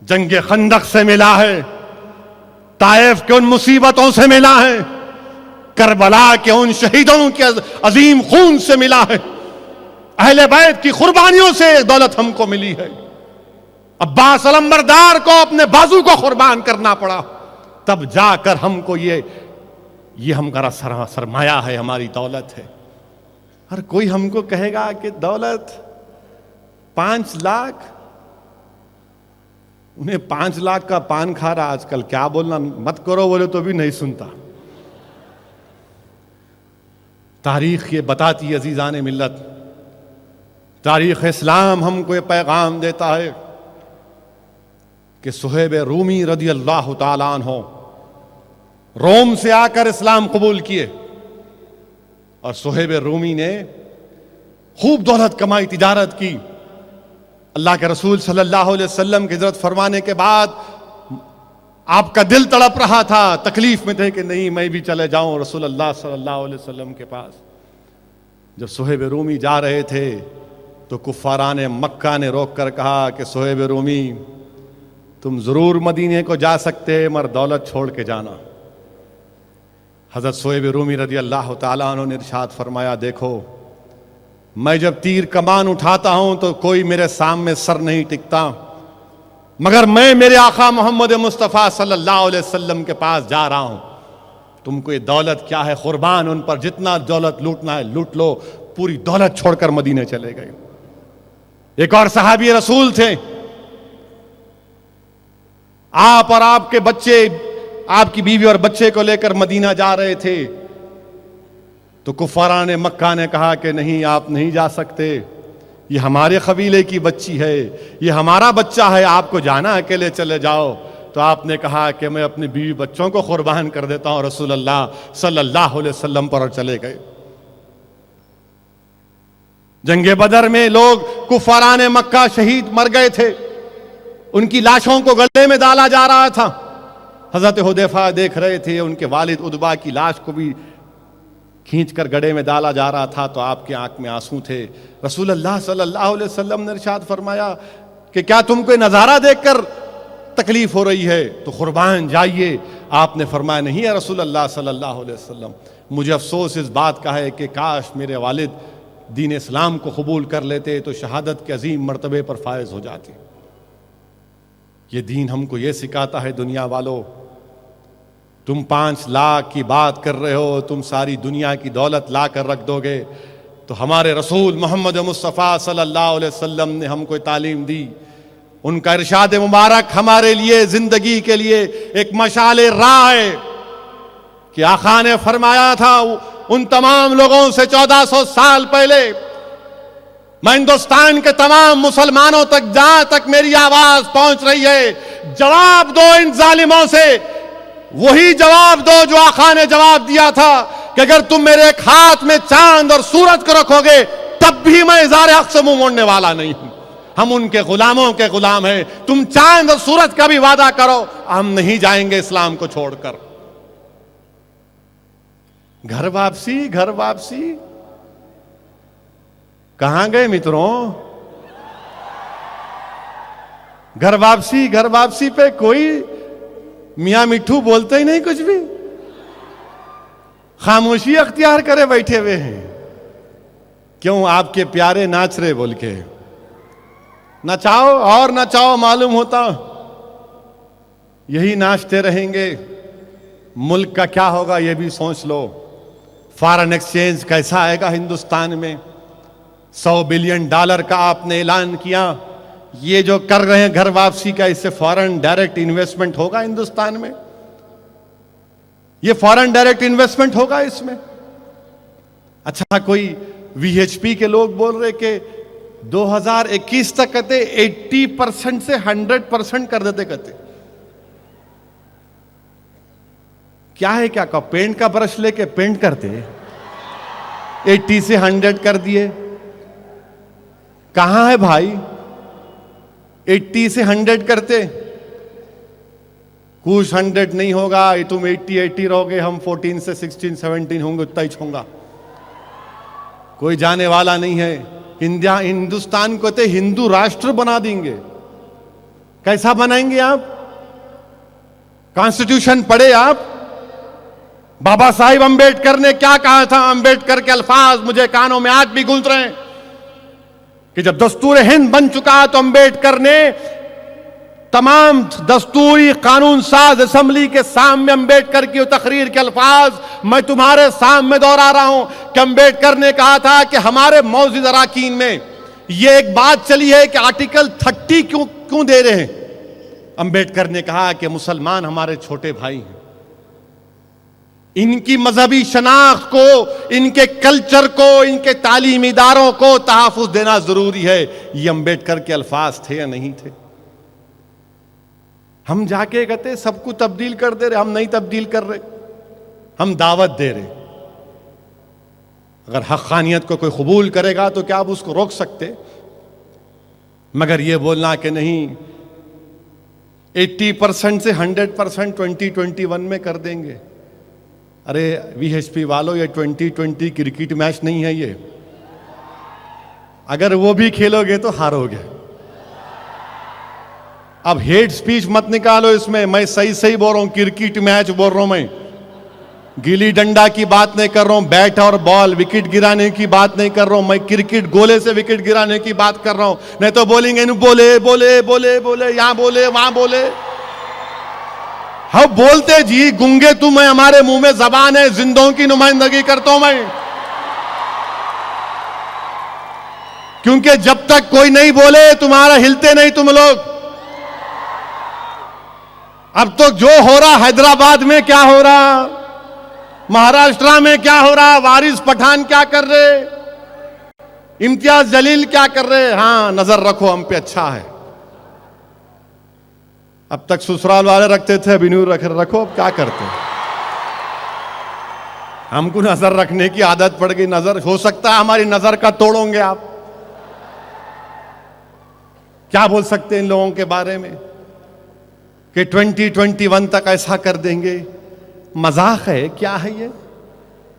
جنگ خندق سے ملا ہے, طائف کے ان مصیبتوں سے ملا ہے, کربلا کے ان شہیدوں کے عظیم خون سے ملا ہے, اہل بیت کی قربانیوں سے دولت ہم کو ملی ہے. عباس علمبردار کو اپنے بازو کو قربان کرنا پڑا, تب جا کر ہم کو یہ ہمارا سرمایہ ہے, ہماری دولت ہے. ہر کوئی ہم کو کہے گا کہ دولت 5 لاکھ, انہیں 5 لاکھ کا پان کھا رہا آج کل, کیا بولنا مت کرو بولے تو بھی نہیں سنتا. تاریخ یہ بتاتی عزیزان ملت, تاریخ اسلام ہم کو یہ پیغام دیتا ہے کہ صہیب رومی رضی اللہ تعالیٰ عنہ روم سے آ کر اسلام قبول کیے, اور صہیب رومی نے خوب دولت کمائی, تجارت کی. اللہ کے رسول صلی اللہ علیہ وسلم کی ہجرت فرمانے کے بعد آپ کا دل تڑپ رہا تھا, تکلیف میں تھے کہ نہیں میں بھی چلے جاؤں رسول اللہ صلی اللہ علیہ وسلم کے پاس. جب صہیب رومی جا رہے تھے تو کفاران مکہ نے روک کر کہا کہ صہیب رومی تم ضرور مدینے کو جا سکتے مگر دولت چھوڑ کے جانا. حضرت صہیب رومی رضی اللہ تعالیٰ عنہ نے ارشاد فرمایا, دیکھو میں جب تیر کمان اٹھاتا ہوں تو کوئی میرے سامنے سر نہیں ٹکتا, مگر میں میرے آقا محمد مصطفیٰ صلی اللہ علیہ وسلم کے پاس جا رہا ہوں. تم کو یہ دولت کیا ہے, قربان ان پر جتنا دولت لوٹنا ہے لوٹ لو. پوری دولت چھوڑ کر مدینے چلے گئے. ایک اور صحابی رسول تھے, آپ اور آپ کے بچے, آپ کی بیوی اور بچے کو لے کر مدینہ جا رہے تھے تو کفاران مکہ نے کہا کہ نہیں آپ نہیں جا سکتے, یہ ہمارے قبیلے کی بچی ہے, یہ ہمارا بچہ ہے, آپ کو جانا اکیلے چلے جاؤ. تو آپ نے کہا کہ میں اپنی بیوی بچوں کو قربان کر دیتا ہوں رسول اللہ صلی اللہ علیہ وسلم پر, اور چلے گئے. جنگ بدر میں لوگ کفاران مکہ شہید مر گئے تھے, ان کی لاشوں کو گلے میں ڈالا جا رہا تھا. حضرت حذیفہ دیکھ رہے تھے, ان کے والد عتبہ کی لاش کو بھی کھینچ کر گڑھے میں ڈالا جا رہا تھا, تو آپ کی آنکھ میں آنسو تھے. رسول اللہ صلی اللہ علیہ وسلم نے ارشاد فرمایا کہ کیا تم کو یہ نظارہ دیکھ کر تکلیف ہو رہی ہے تو قربان جائیے. آپ نے فرمایا نہیں ہے رسول اللہ صلی اللہ علیہ وسلم, مجھے افسوس اس بات کا ہے کہ کاش میرے والد دین اسلام کو قبول کر لیتے تو شہادت کے عظیم مرتبے پر فائز ہو جاتے۔ یہ دین ہم کو یہ سکھاتا ہے دنیا والو، تم 5 لاکھ کی بات کر رہے ہو، تم ساری دنیا کی دولت لا کر رکھ دو گے، تو ہمارے رسول محمد مصطفیٰ صلی اللہ علیہ وسلم نے ہم کو تعلیم دی، ان کا ارشاد مبارک ہمارے لیے زندگی کے لیے ایک مشعل راہ ہے کہ آقا نے فرمایا تھا ان تمام لوگوں سے 1400 سال پہلے، میں ہندوستان کے تمام مسلمانوں تک جہاں تک میری آواز پہنچ رہی ہے، جواب دو ان ظالموں سے، وہی جواب دو جو آقا نے جواب دیا تھا کہ اگر تم میرے ایک ہاتھ میں چاند اور سورج کو رکھو گے تب بھی میں اظہار حق سے منہ موڑنے والا نہیں ہوں۔ ہم ان کے غلاموں کے غلام ہیں، تم چاند اور سورج کا بھی وعدہ کرو، ہم نہیں جائیں گے اسلام کو چھوڑ کر۔ گھر واپسی، گھر واپسی کہاں گئے متروں؟ گھر واپسی، گھر واپسی پہ کوئی میاں مٹھو بولتے ہی نہیں، کچھ بھی خاموشی اختیار کرے بیٹھے ہوئے ہیں۔ کیوں؟ آپ کے پیارے ناچ رہے بول کے نچاؤ اور نچاؤ، معلوم ہوتا یہی ناچتے رہیں گے، ملک کا کیا ہوگا یہ بھی سوچ لو۔ فارن ایکسچینج کیسا آئے گا ہندوستان میں؟ $100 بلین کا آپ نے اعلان کیا، یہ جو کر رہے ہیں گھر واپسی کا، اس سے فارن ڈائریکٹ انویسٹمنٹ ہوگا ہندوستان میں؟ یہ فارن ڈائریکٹ انویسٹمنٹ ہوگا اس میں؟ اچھا، کوئی VHP کے لوگ بول رہے کہ 2021 تک کہتے 80% سے 100% کر دیتے کہتے۔ کیا ہے؟ کیا پینٹ کا برش لے کے پینٹ کرتے، 80 سے 100 کر دیے؟ کہاں ہے بھائی 80 سے 100 کرتے؟ کچھ 100 نہیں ہوگا، تم 80 رہو گے، ہم 14 سے 16 17 ہوں گے، اتنا ہی چھونگا، کوئی جانے والا نہیں ہے۔ ہندوستان کو تے ہندو راشٹر بنا دیں گے۔ کیسا بنائیں گے آپ؟ کانسٹیٹیوشن پڑھے آپ؟ بابا صاحب امبیڈکر نے کیا کہا تھا؟ امبیڈکر کے الفاظ مجھے کانوں میں آج بھی گونج رہے ہیں کہ جب دستور ہند بن چکا تو امبیڈکر نے تمام دستوری قانون ساز اسمبلی کے سامنے امبیڈکر کی تقریر کے الفاظ میں تمہارے سامنے دوہرا رہا ہوں کہ امبیڈکر نے کہا تھا کہ ہمارے موجودہ اراکین میں یہ ایک بات چلی ہے کہ آرٹیکل 30 کیوں دے رہے ہیں؟ امبیڈکر نے کہا کہ مسلمان ہمارے چھوٹے بھائی ہیں، ان کی مذہبی شناخت کو، ان کے کلچر کو، ان کے تعلیمی اداروں کو تحفظ دینا ضروری ہے۔ یہ امبیڈکر کے الفاظ تھے یا نہیں تھے؟ ہم جا کے کہتے سب کو تبدیل کر دے رہے، ہم نہیں تبدیل کر رہے، ہم دعوت دے رہے۔ اگر حقانیت کو کوئی قبول کرے گا تو کیا آپ اس کو روک سکتے؟ مگر یہ بولنا کہ نہیں 80% سے 100% 2021 میں کر دیں گے، ارے VHP والو یہ 2020 کرکٹ میچ نہیں ہے، یہ اگر وہ بھی کھیلو گے تو ہارو گے۔ اب ہیٹ سپیچ مت نکالو اس میں صحیح بول رہا ہوں، کرکٹ میچ بول رہا ہوں، میں گلی ڈنڈا کی بات نہیں کر رہا ہوں، بیٹ اور بال وکٹ گرانے کی بات نہیں کر رہا ہوں، میں کرکٹ گولے سے وکٹ گرانے کی بات کر رہا ہوں۔ نہیں تو بولیں گے بولے بولے بولے بولے، یہاں بولے وہاں بولے، ہم بولتے جی گنگے تم میں، ہمارے منہ میں زبان ہے، زندوں کی نمائندگی کرتا ہوں میں، کیونکہ جب تک کوئی نہیں بولے تمہارا ہلتے نہیں تم لوگ۔ اب تو جو ہو رہا حیدرآباد میں کیا ہو رہا، مہاراشٹرا میں کیا ہو رہا، وارث پٹھان کیا کر رہے، امتیاز جلیل کیا کر رہے، ہاں نظر رکھو ہم پہ، اچھا ہے۔ اب تک سسرال والے رکھتے تھے، ابھی نہیں رکھو، اب کیا کرتے؟ ہم کو نظر رکھنے کی عادت پڑ گئی، نظر ہو سکتا ہے ہماری نظر کا توڑوں گے آپ، کیا بول سکتے ہیں ان لوگوں کے بارے میں کہ 2021 تک ایسا کر دیں گے؟ مذاق ہے کیا ہے یہ؟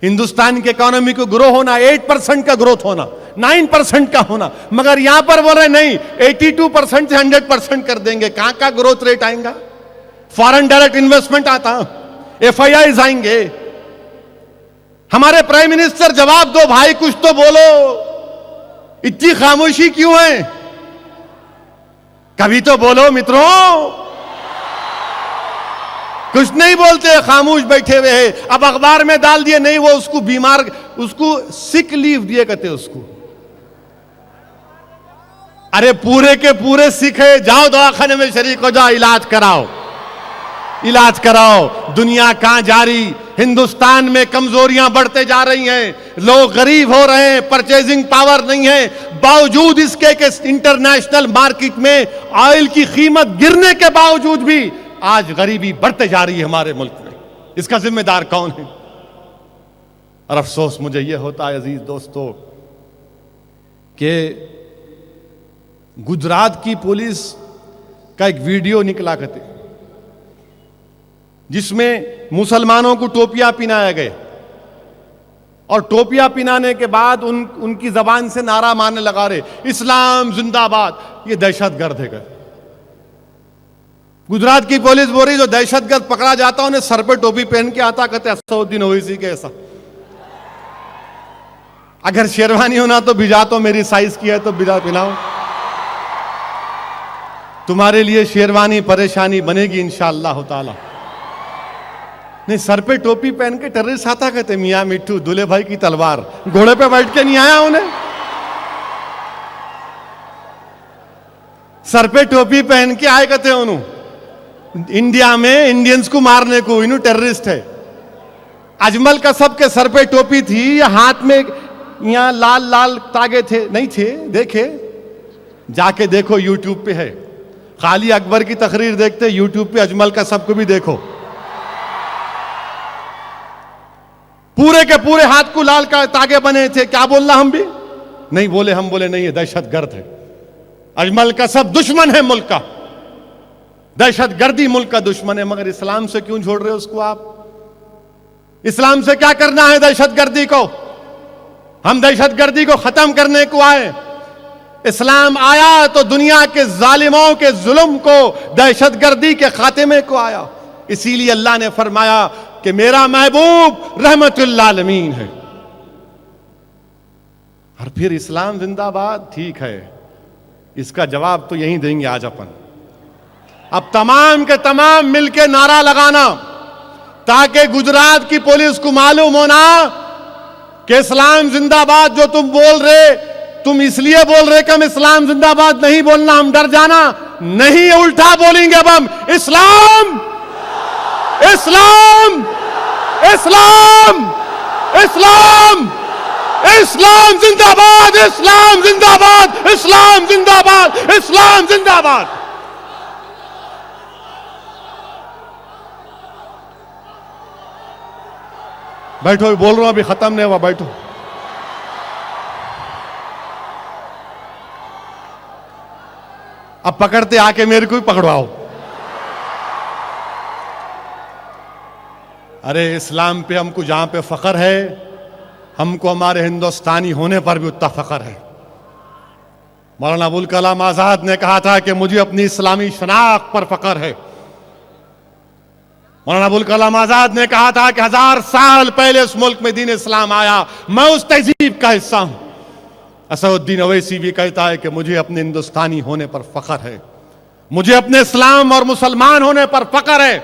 ہندوستان کے اکانومی کو گرو ہونا 8% کا گروتھ ہونا، 9% کا ہونا، مگر یہاں پر بول رہے نہیں 82% سے 100% کر دیں گے۔ کہاں کا گروتھ ریٹ آئیں گا؟ فارن ڈائریکٹ انویسٹمنٹ آتا، FIIs آئیں گے، ہمارے پرائم منسٹر جواب دو بھائی، کچھ تو بولو، اتنی خاموشی کیوں ہے؟ کبھی تو بولو متروں، کچھ نہیں بولتے، خاموش بیٹھے ہوئے ہیں. اب اخبار میں ڈال دیے، نہیں وہ اس کو بیمار، اس کو سک لیو دیے کہتے اس کو. ارے پورے کے پورے سکھ ہے، جاؤ دواخانے میں شریک ہو جاؤ، علاج کراؤ، علاج کراؤ. دنیا کہاں جاری؟ ہندوستان میں کمزوریاں بڑھتے جا رہی ہیں، لوگ غریب ہو رہے ہیں، پرچیزنگ پاور نہیں ہے، باوجود اس کے کہ انٹرنیشنل مارکیٹ میں آئل کی قیمت گرنے کے باوجود بھی آج غریبی بڑھتے جا رہی ہے ہمارے ملک میں. اس کا ذمہ دار کون ہے؟ اور افسوس مجھے یہ ہوتا ہے عزیز دوستو کہ گجرات کی پولیس کا ایک ویڈیو نکلا کرتے جس میں مسلمانوں کو ٹوپیاں پہنایا گئے، اور ٹوپیاں پہنانے کے بعد ان کی زبان سے نعرہ مارنے لگا رہے، اسلام زندہ باد. یہ دہشت گرد ہے. گجرات کی پولیس بول رہی جو دہشت گرد پکڑا جاتا انہیں سر پہ ٹوپی پہن کے آتا، کہتے اسدالدین اویسی کے ایسا. اگر شیروانی ہونا تو بھیجا، تو میری سائز کی ہے تو بھیجا پہناؤ. تمہارے لیے شیروانی پریشانی بنے گی انشاءاللہ تعالی. نہیں، سر پہ ٹوپی پہن کے ٹیررسٹ آتا، کہتے میاں مٹھو دولے بھائی کی تلوار، گھوڑے پہ بیٹھ کے نہیں آیا انہیں، سر پہ ٹوپی پہن کے آئے کہتے انہوں انڈیا میں انڈینز کو مارنے کو، انہوں ٹیررسٹ ہے. اجمل قصب کے سر پہ ٹوپی تھی، یا ہاتھ میں یہاں لال لال تاگے تھے؟ نہیں تھے. دیکھے، جا کے دیکھو، یوٹیوب پہ ہے. خالی اکبر کی تقریر دیکھتے، یوٹیوب پہ اجمل قصب کو بھی دیکھو. پورے کے پورے ہاتھ کو لال کا تاگے بنے تھے. کیا بولنا ہم بھی نہیں بولے، ہم بولے نہیں، یہ دہشت گرد ہے. اجمل قصب دشمن ہے ملک کا، دہشت گردی ملک کا دشمن ہے. مگر اسلام سے کیوں چھوڑ رہے اس کو آپ؟ اسلام سے کیا کرنا ہے دہشت گردی کو؟ ہم دہشت گردی کو ختم کرنے کو آئے. اسلام آیا تو دنیا کے ظالموں کے ظلم کو، دہشت گردی کے خاتمے کو آیا. اسی لیے اللہ نے فرمایا کہ میرا محبوب رحمت للعالمین ہے. اور پھر اسلام زندہ باد ٹھیک ہے، اس کا جواب تو یہیں دیں گے آج اپن. اب تمام کے تمام مل کے نعرہ لگانا تاکہ گجرات کی پولیس کو معلوم ہونا کہ اسلام زندہ باد جو تم بول رہے، تم اس لیے بول رہے کہ ہم اسلام زندہ باد نہیں بولنا، ہم ڈر جانا نہیں، الٹا بولیں گے اب ہم، اسلام اسلام اسلام اسلام اسلام زندہ باد، اسلام زندہ باد، اسلام زندہ باد، اسلام زندہ باد. بیٹھو، بول رہا ہوں، ابھی ختم نہیں ہوا، بیٹھو. اب پکڑتے آ کے میرے کو بھی پکڑواؤ. ارے اسلام پہ ہم کو جہاں پہ فخر ہے، ہم کو ہمارے ہندوستانی ہونے پر بھی اتنا فخر ہے. مولانا ابوالکلام آزاد نے کہا تھا کہ مجھے اپنی اسلامی شناخت پر فخر ہے. مولانا ابوالکلام آزاد نے کہا تھا کہ 1000 سال پہلے اس ملک میں دین اسلام آیا، میں اس تہذیب کا حصہ ہوں. اسدالدین اویسی بھی کہتا ہے کہ مجھے اپنے ہندوستانی ہونے پر فخر ہے، مجھے اپنے اسلام اور مسلمان ہونے پر فخر ہے.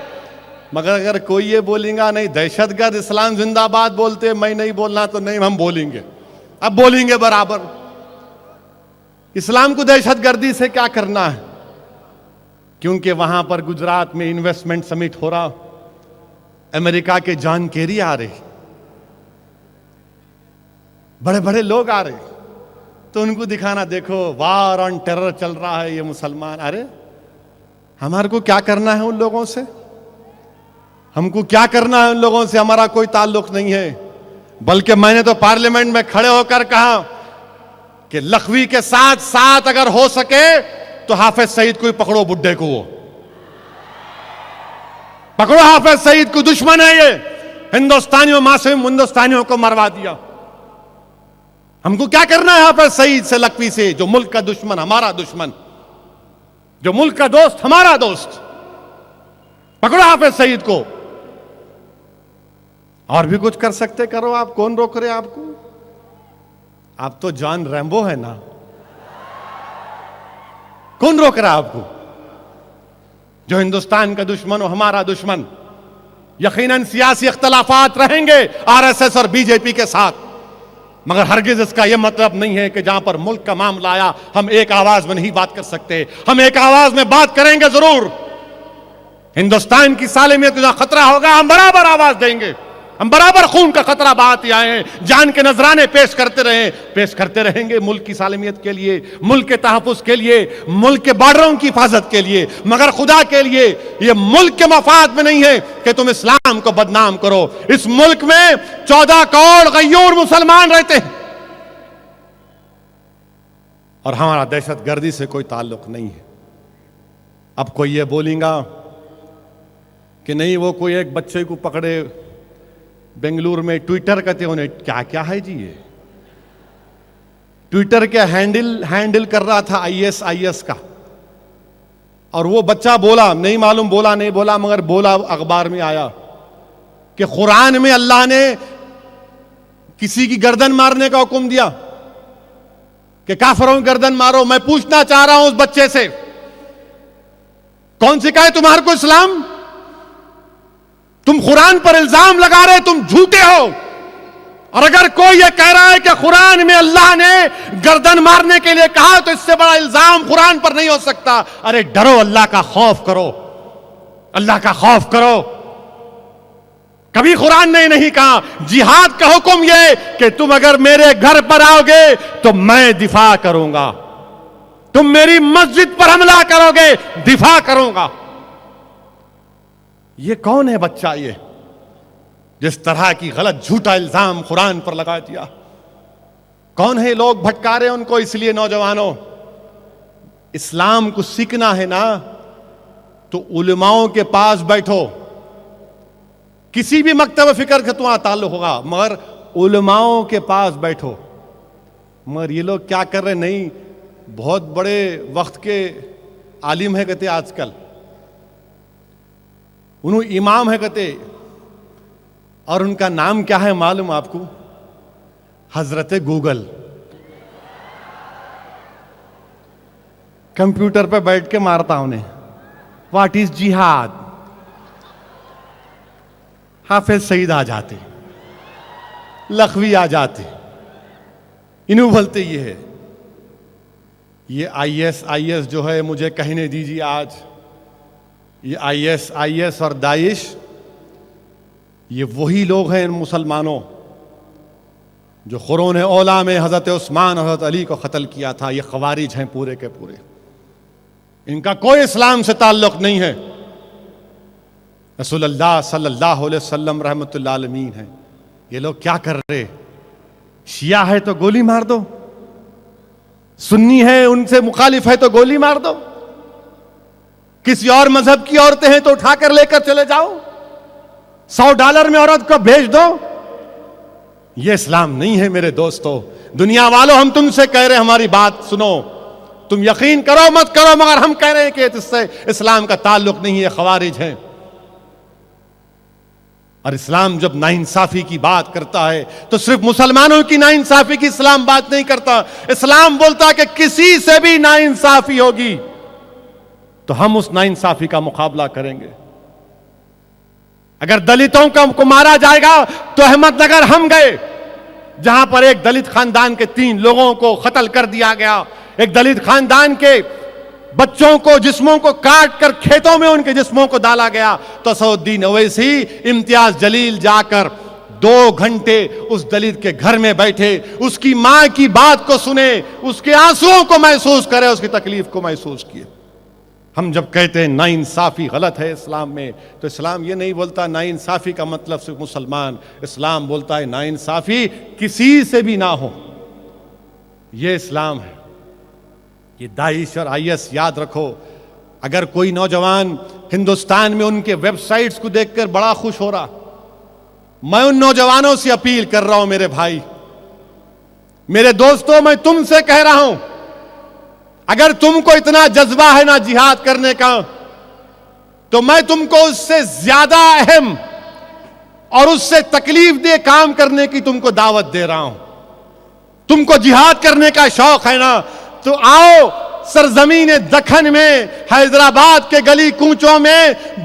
مگر اگر کوئی یہ بولیں گا نہیں دہشت گرد اسلام زندہ باد بولتے، میں نہیں بولنا، تو نہیں، ہم بولیں گے، اب بولیں گے برابر. اسلام کو دہشت گردی سے کیا کرنا ہے؟ کیونکہ وہاں پر گجرات میں انویسٹمنٹ سمٹ ہو رہا، امریکہ کے جان کیری آ رہے، بڑے بڑے لوگ آ رہے، تو ان کو دکھانا دیکھو وار آن ٹیرر چل رہا ہے یہ مسلمان. ارے ہمارے کو کیا کرنا ہے ان لوگوں سے؟ ہم کو کیا کرنا ہے ان لوگوں سے؟ ہمارا کوئی تعلق نہیں ہے. بلکہ میں نے تو پارلیمنٹ میں کھڑے ہو کر کہا کہ لکھوی کے ساتھ ساتھ اگر ہو سکے تو حافظ سعید کو ہی پکڑو، بڈھے کو وہ پکڑو. حافظ سعید کو دشمن ہے یہ، ہندوستانیوں، معصوم ہندوستانیوں کو مروا دیا. ہم کو کیا کرنا ہے حافظ سعید سے، لکھوی سے، جو ملک کا دشمن، ہمارا دشمن، جو ملک کا دوست، ہمارا دوست. پکڑو حافظ سعید کو. اور بھی کچھ کر سکتے کرو آپ، کون روک رہے آپ کو؟ آپ تو جان ریمبو ہے نا، کون روک رہا آپ کو؟ جو ہندوستان کا دشمن ہو، ہمارا دشمن، یقیناً سیاسی اختلافات رہیں گے آر ایس ایس اور بی جے پی کے ساتھ، مگر ہرگز اس کا یہ مطلب نہیں ہے کہ جہاں پر ملک کا معاملہ آیا ہم ایک آواز میں نہیں بات کر سکتے. ہم ایک آواز میں بات کریں گے ضرور. ہندوستان کی سالمیت کو جہاں خطرہ ہوگا ہم برابر آواز دیں گے. ہم برابر خون کا خطرہ بہاتے آئے ہیں، جان کے نذرانے پیش کرتے رہیں گے ملک کی سالمیت کے لیے، ملک کے تحفظ کے لیے، ملک کے بارڈروں کی حفاظت کے لیے. مگر خدا کے لیے یہ ملک کے مفاد میں نہیں ہے کہ تم اسلام کو بدنام کرو. اس ملک میں 14 کروڑ غیور مسلمان رہتے ہیں اور ہمارا دہشت گردی سے کوئی تعلق نہیں ہے. اب کوئی یہ بولیں گا کہ نہیں وہ کوئی ایک بچے کو پکڑے بنگلور میں ٹویٹر کہتے انہیں کیا ہے جی، یہ ٹویٹر کے ہینڈل کر رہا تھا آئی ایس کا، اور وہ بچہ بولا، نہیں معلوم بولا نہیں بولا مگر بولا، اخبار میں آیا کہ قرآن میں اللہ نے کسی کی گردن مارنے کا حکم دیا کہ کافروں کی گردن مارو. میں پوچھنا چاہ رہا ہوں اس بچے سے، کون سکھائے تمہارے کو اسلام؟ تم قرآن پر الزام لگا رہے، تم جھوٹے ہو. اور اگر کوئی یہ کہہ رہا ہے کہ قرآن میں اللہ نے گردن مارنے کے لیے کہا تو اس سے بڑا الزام قرآن پر نہیں ہو سکتا. ارے ڈرو، اللہ کا خوف کرو، اللہ کا خوف کرو. کبھی قرآن نے نہیں کہا. جہاد کا حکم یہ کہ تم اگر میرے گھر پر آؤ گے تو میں دفاع کروں گا، تم میری مسجد پر حملہ کرو گے دفاع کروں گا. یہ کون ہے بچہ یہ جس طرح کی غلط جھوٹا الزام قرآن پر لگا دیا؟ کون ہے لوگ بھٹکا رہے ان کو؟ اس لیے نوجوانوں، اسلام کو سیکھنا ہے نا تو علماؤں کے پاس بیٹھو. کسی بھی مکتب فکر کا تمہارا تعلق ہوگا مگر علماؤں کے پاس بیٹھو. مگر یہ لوگ کیا کر رہے؟ نہیں، بہت بڑے وقت کے عالم ہے کہتے آج کل، انہوں امام ہے کہتے، اور ان کا نام کیا ہے معلوم آپ کو؟ حضرت گوگل. کمپیوٹر پہ بیٹھ کے مارتا انہیں واٹ از جہاد. حافظ سعید آ جاتے، لکھوی آ جاتے، انہوں بولتے یہ ہے. یہ آئی ایس جو ہے، مجھے کہنے دیجیے آج یہ آئی ایس اور داعش یہ وہی لوگ ہیں ان مسلمانوں جو قرون اولا میں حضرت عثمان اور حضرت علی کو قتل کیا تھا. یہ خوارج ہیں پورے کے پورے، ان کا کوئی اسلام سے تعلق نہیں ہے. رسول اللہ صلی اللہ علیہ وسلم رحمۃ اللہ علیہ ہیں. یہ لوگ کیا کر رہے؟ شیعہ ہے تو گولی مار دو، سنی ہے ان سے مخالف ہے تو گولی مار دو، کسی اور مذہب کی عورتیں ہیں تو اٹھا کر لے کر چلے جاؤ، $100 میں عورت کو بھیج دو. یہ اسلام نہیں ہے میرے دوستو. دنیا والوں، ہم تم سے کہہ رہے ہیں ہماری بات سنو. تم یقین کرو مت کرو مگر ہم کہہ رہے ہیں کہ اس سے اسلام کا تعلق نہیں ہے، خوارج ہیں. اور اسلام جب ناانصافی کی بات کرتا ہے تو صرف مسلمانوں کی ناانصافی کی اسلام بات نہیں کرتا. اسلام بولتا کہ کسی سے بھی ناانصافی ہوگی تو ہم اس ناانصافی کا مقابلہ کریں گے. اگر دلتوں کو مارا جائے گا تو احمد نگر ہم گئے جہاں پر ایک دلت خاندان کے 3 لوگوں کو قتل کر دیا گیا. ایک دلت خاندان کے بچوں کو، جسموں کو کاٹ کر کھیتوں میں ان کے جسموں کو ڈالا گیا. تو اسدالدین اویسی، امتیاز جلیل جا کر 2 گھنٹے اس دلت کے گھر میں بیٹھے، اس کی ماں کی بات کو سنے، اس کے آنسوؤں کو محسوس کرے، اس کی تکلیف کو محسوس کیے. ہم جب کہتے ہیں ناانصافی غلط ہے اسلام میں تو اسلام یہ نہیں بولتا ناانصافی کا مطلب صرف مسلمان. اسلام بولتا ہے ناانصافی کسی سے بھی نہ ہو. یہ اسلام ہے. یہ داعش اور آئی ایس یاد رکھو. اگر کوئی نوجوان ہندوستان میں ان کے ویب سائٹس کو دیکھ کر بڑا خوش ہو رہا، میں ان نوجوانوں سے اپیل کر رہا ہوں، میرے بھائی، میرے دوستوں، میں تم سے کہہ رہا ہوں، اگر تم کو اتنا جذبہ ہے نا جہاد کرنے کا تو میں تم کو اس سے زیادہ اہم اور اس سے تکلیف دہ کام کرنے کی تم کو دعوت دے رہا ہوں. تم کو جہاد کرنے کا شوق ہے نا, تو آؤ سرزمین دکن میں, حیدرآباد کے گلی کوچوں میں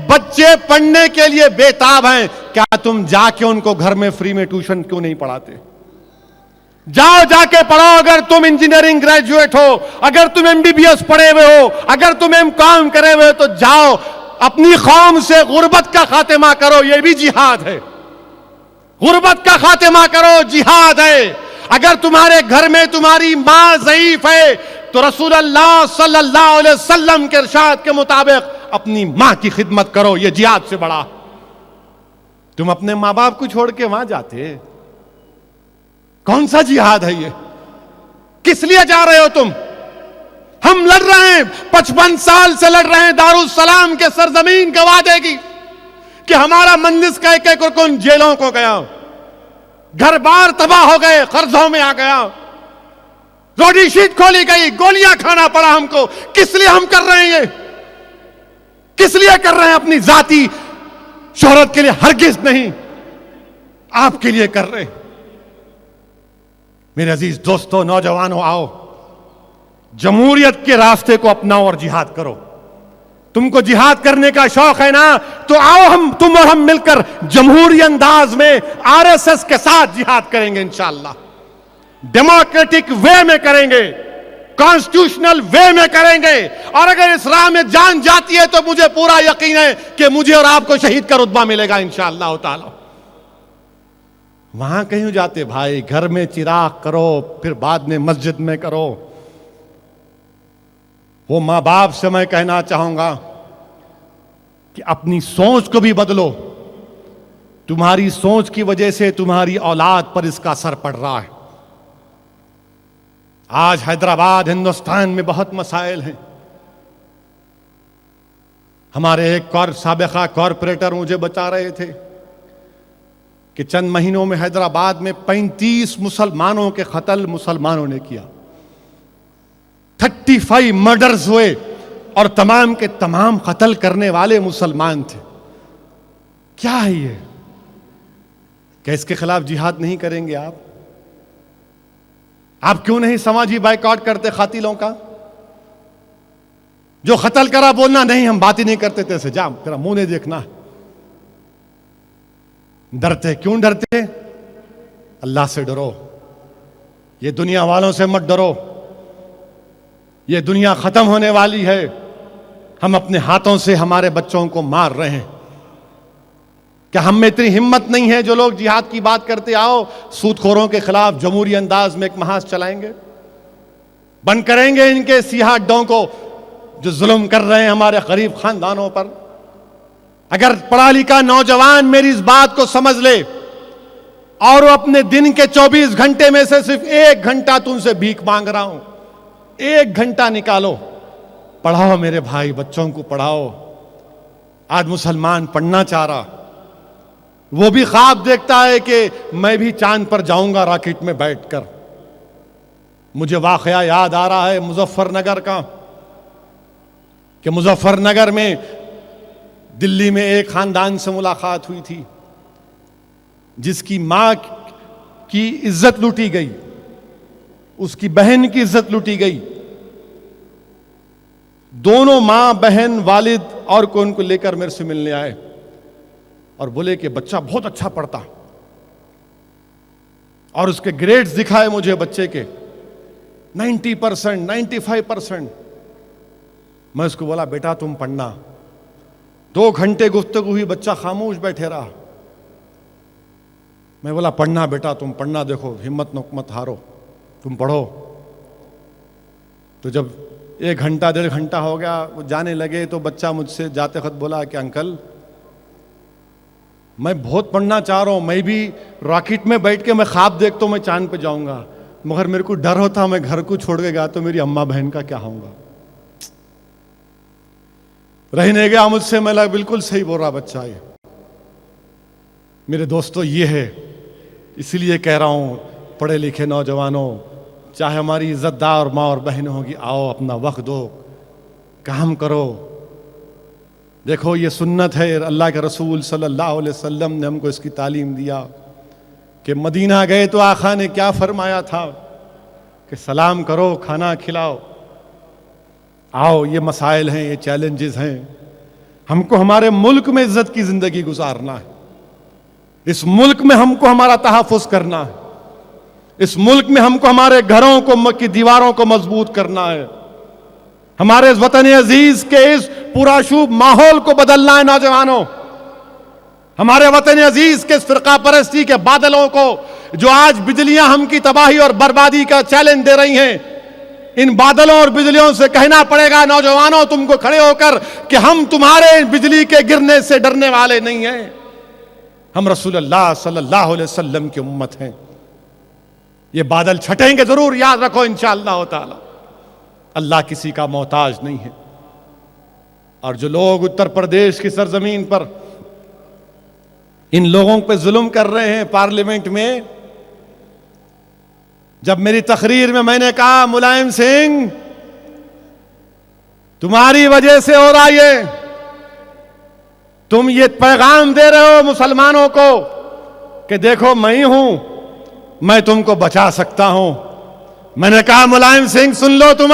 بچے پڑھنے کے لیے بےتاب ہیں. کیا تم جا کے ان کو گھر میں فری میں ٹیوشن کیوں نہیں پڑھاتے؟ جاؤ, جا کے پڑھو. اگر تم انجینئرنگ گریجویٹ ہو, اگر تم MBBS پڑھے ہوئے ہو, اگر تم M.Com کرے ہوئے ہو, تو جاؤ اپنی قوم سے غربت کا خاتمہ کرو. یہ بھی جہاد ہے. غربت کا خاتمہ کرو, جہاد ہے. اگر تمہارے گھر میں تمہاری ماں ضعیف ہے تو رسول اللہ صلی اللہ علیہ وسلم کے ارشاد کے مطابق اپنی ماں کی خدمت کرو. یہ جہاد سے بڑا. تم اپنے ماں باپ کو چھوڑ کے وہاں جاتے, کون سا جہاد ہے یہ؟ کس لیے جا رہے ہو تم؟ ہم لڑ رہے ہیں, 55 سال سے لڑ رہے ہیں دارالسلام کے سرزمین کے وعدے کی, کہ ہمارا مجلس کا ایک ایک رکن جیلوں کو گیا, گھر بار تباہ ہو گئے, قرضوں میں آ گیا, روڈی شیٹ کھولی گئی, گولیاں کھانا پڑا ہم کو. کس لیے ہم کر رہے ہیں یہ؟ کس لیے کر رہے ہیں؟ اپنی ذاتی شہرت کے لیے ہرگز نہیں, آپ کے لیے کر رہے ہیں. میرے عزیز دوستو, نوجوانوں, آؤ جمہوریت کے راستے کو اپناؤ اور جہاد کرو. تم کو جہاد کرنے کا شوق ہے نا, تو آؤ تم اور ہم مل کر جمہوری انداز میں RSS کے ساتھ جہاد کریں گے انشاءاللہ. ڈیموکریٹک وے میں کریں گے, کانسٹیٹیوشنل وے میں کریں گے. اور اگر اس راہ میں جان جاتی ہے تو مجھے پورا یقین ہے کہ مجھے اور آپ کو شہید کا رتبہ ملے گا انشاءاللہ تعالی. وہاں کہیں جاتے بھائی, گھر میں چراغ کرو, پھر بعد میں مسجد میں کرو. وہ ماں باپ سے میں کہنا چاہوں گا کہ اپنی سوچ کو بھی بدلو. تمہاری سوچ کی وجہ سے تمہاری اولاد پر اس کا اثر پڑ رہا ہے. آج حیدرآباد ہندوستان میں بہت مسائل ہیں. ہمارے ایک سابقہ کارپوریٹر مجھے بتا رہے تھے کہ چند مہینوں میں حیدرآباد میں 35 مسلمانوں کے قتل مسلمانوں نے کیا. 35 مرڈرز ہوئے اور تمام کے تمام قتل کرنے والے مسلمان تھے. کیا ہے یہ؟ کیا اس کے خلاف جہاد نہیں کریں گے آپ؟ آپ کیوں نہیں سماجی بائیکاٹ کرتے قاتلوں کا؟ جو قتل کرا بولنا نہیں, ہم بات ہی نہیں کرتے تھے. جا تیرا منہ نہیں دیکھنا. ڈرتے کیوں ڈرتے؟ اللہ سے ڈرو. یہ دنیا والوں سے مت ڈرو. یہ دنیا ختم ہونے والی ہے. ہم اپنے ہاتھوں سے ہمارے بچوں کو مار رہے ہیں. کیا ہم میں اتنی ہمت نہیں ہے جو لوگ جہاد کی بات کرتے, آؤ سود خوروں کے خلاف جمہوری انداز میں ایک محاذ چلائیں گے, بند کریں گے ان کے سیاہ اڈوں کو جو ظلم کر رہے ہیں ہمارے غریب خاندانوں پر. اگر پڑھا لکھا نوجوان میری اس بات کو سمجھ لے اور وہ اپنے دن کے 24 گھنٹے میں سے صرف 1 گھنٹہ تم سے بھیک مانگ رہا ہوں, 1 گھنٹہ نکالو, پڑھاؤ میرے بھائی, بچوں کو پڑھاؤ. آج مسلمان پڑھنا چاہ رہا, وہ بھی خواب دیکھتا ہے کہ میں بھی چاند پر جاؤں گا راکٹ میں بیٹھ کر. مجھے واقعہ یاد آ رہا ہے مظفر نگر کا, کہ مظفر نگر میں دلی میں ایک خاندان سے ملاقات ہوئی تھی جس کی ماں کی عزت لوٹی گئی, اس کی بہن کی عزت لوٹی گئی. دونوں ماں بہن والد اور کو ان کو لے کر میرے سے ملنے آئے اور بولے کہ بچہ بہت اچھا پڑھتا, اور اس کے گریڈز دکھائے مجھے بچے کے 90%, 95%. میں اس کو بولا بیٹا تم پڑھنا. 2 گھنٹے گفتگو ہوئی, بچہ خاموش بیٹھے رہا. میں بولا پڑھنا بیٹا تم پڑھنا, دیکھو ہمت مت ہارو, تم پڑھو. تو جب 1 گھنٹہ 1.5 گھنٹہ ہو گیا, وہ جانے لگے, تو بچہ مجھ سے جاتے وقت بولا کہ انکل میں بہت پڑھنا چاہ رہا ہوں, میں بھی راکٹ میں بیٹھ کے میں خواب دیکھتا ہوں میں چاند پہ جاؤں گا, مگر میرے کو ڈر ہوتا میں گھر کو چھوڑ کے گیا تو میری اماں بہن کا کیا ہوں گا. رہنے گیا مجھ سے. میں لگا بالکل صحیح بول رہا بچہ. یہ میرے دوستو یہ ہے, اسی لیے کہہ رہا ہوں پڑھے لکھے نوجوانوں, چاہے ہماری عزت دار ماں اور بہن ہوگی, آؤ اپنا وقت دو, کام کرو. دیکھو یہ سنت ہے، اللہ کے رسول صلی اللہ علیہ وسلم نے ہم کو اس کی تعلیم دیا کہ مدینہ گئے تو آقا نے کیا فرمایا تھا کہ سلام کرو، کھانا کھلاؤ، آؤ، یہ مسائل ہیں، یہ چیلنجز ہیں، ہم کو ہمارے ملک میں عزت کی زندگی گزارنا ہے، اس ملک میں ہم کو ہمارا تحفظ کرنا ہے، اس ملک میں ہم کو ہمارے گھروں کی دیواروں کو مضبوط کرنا ہے، ہمارے اس وطن عزیز کے اس پرآشوب ماحول کو بدلنا ہے نوجوانوں، ہمارے وطن عزیز کے اس فرقہ پرستی کے بادلوں کو جو آج بجلیاں ہم کی تباہی اور بربادی کا چیلنج دے رہی ہیں، ان بادلوں اور بجلیوں سے کہنا پڑے گا نوجوانوں تم کو کھڑے ہو کر کہ ہم تمہارے بجلی کے گرنے سے ڈرنے والے نہیں ہیں، ہم رسول اللہ صلی اللہ علیہ وسلم کی امت ہیں، یہ بادل چھٹیں گے ضرور، یاد رکھو انشاءاللہ تعالی، اللہ کسی کا محتاج نہیں ہے۔ اور جو لوگ اتر پردیش کی سرزمین پر ان لوگوں پہ ظلم کر رہے ہیں پارلیمنٹ میں، جب میری تقریر میں نے کہا ملائم سنگھ تمہاری وجہ سے ہو رہا یہ، تم یہ پیغام دے رہے ہو مسلمانوں کو کہ دیکھو میں ہی ہوں، میں تم کو بچا سکتا ہوں، میں نے کہا ملائم سنگھ سن لو تم،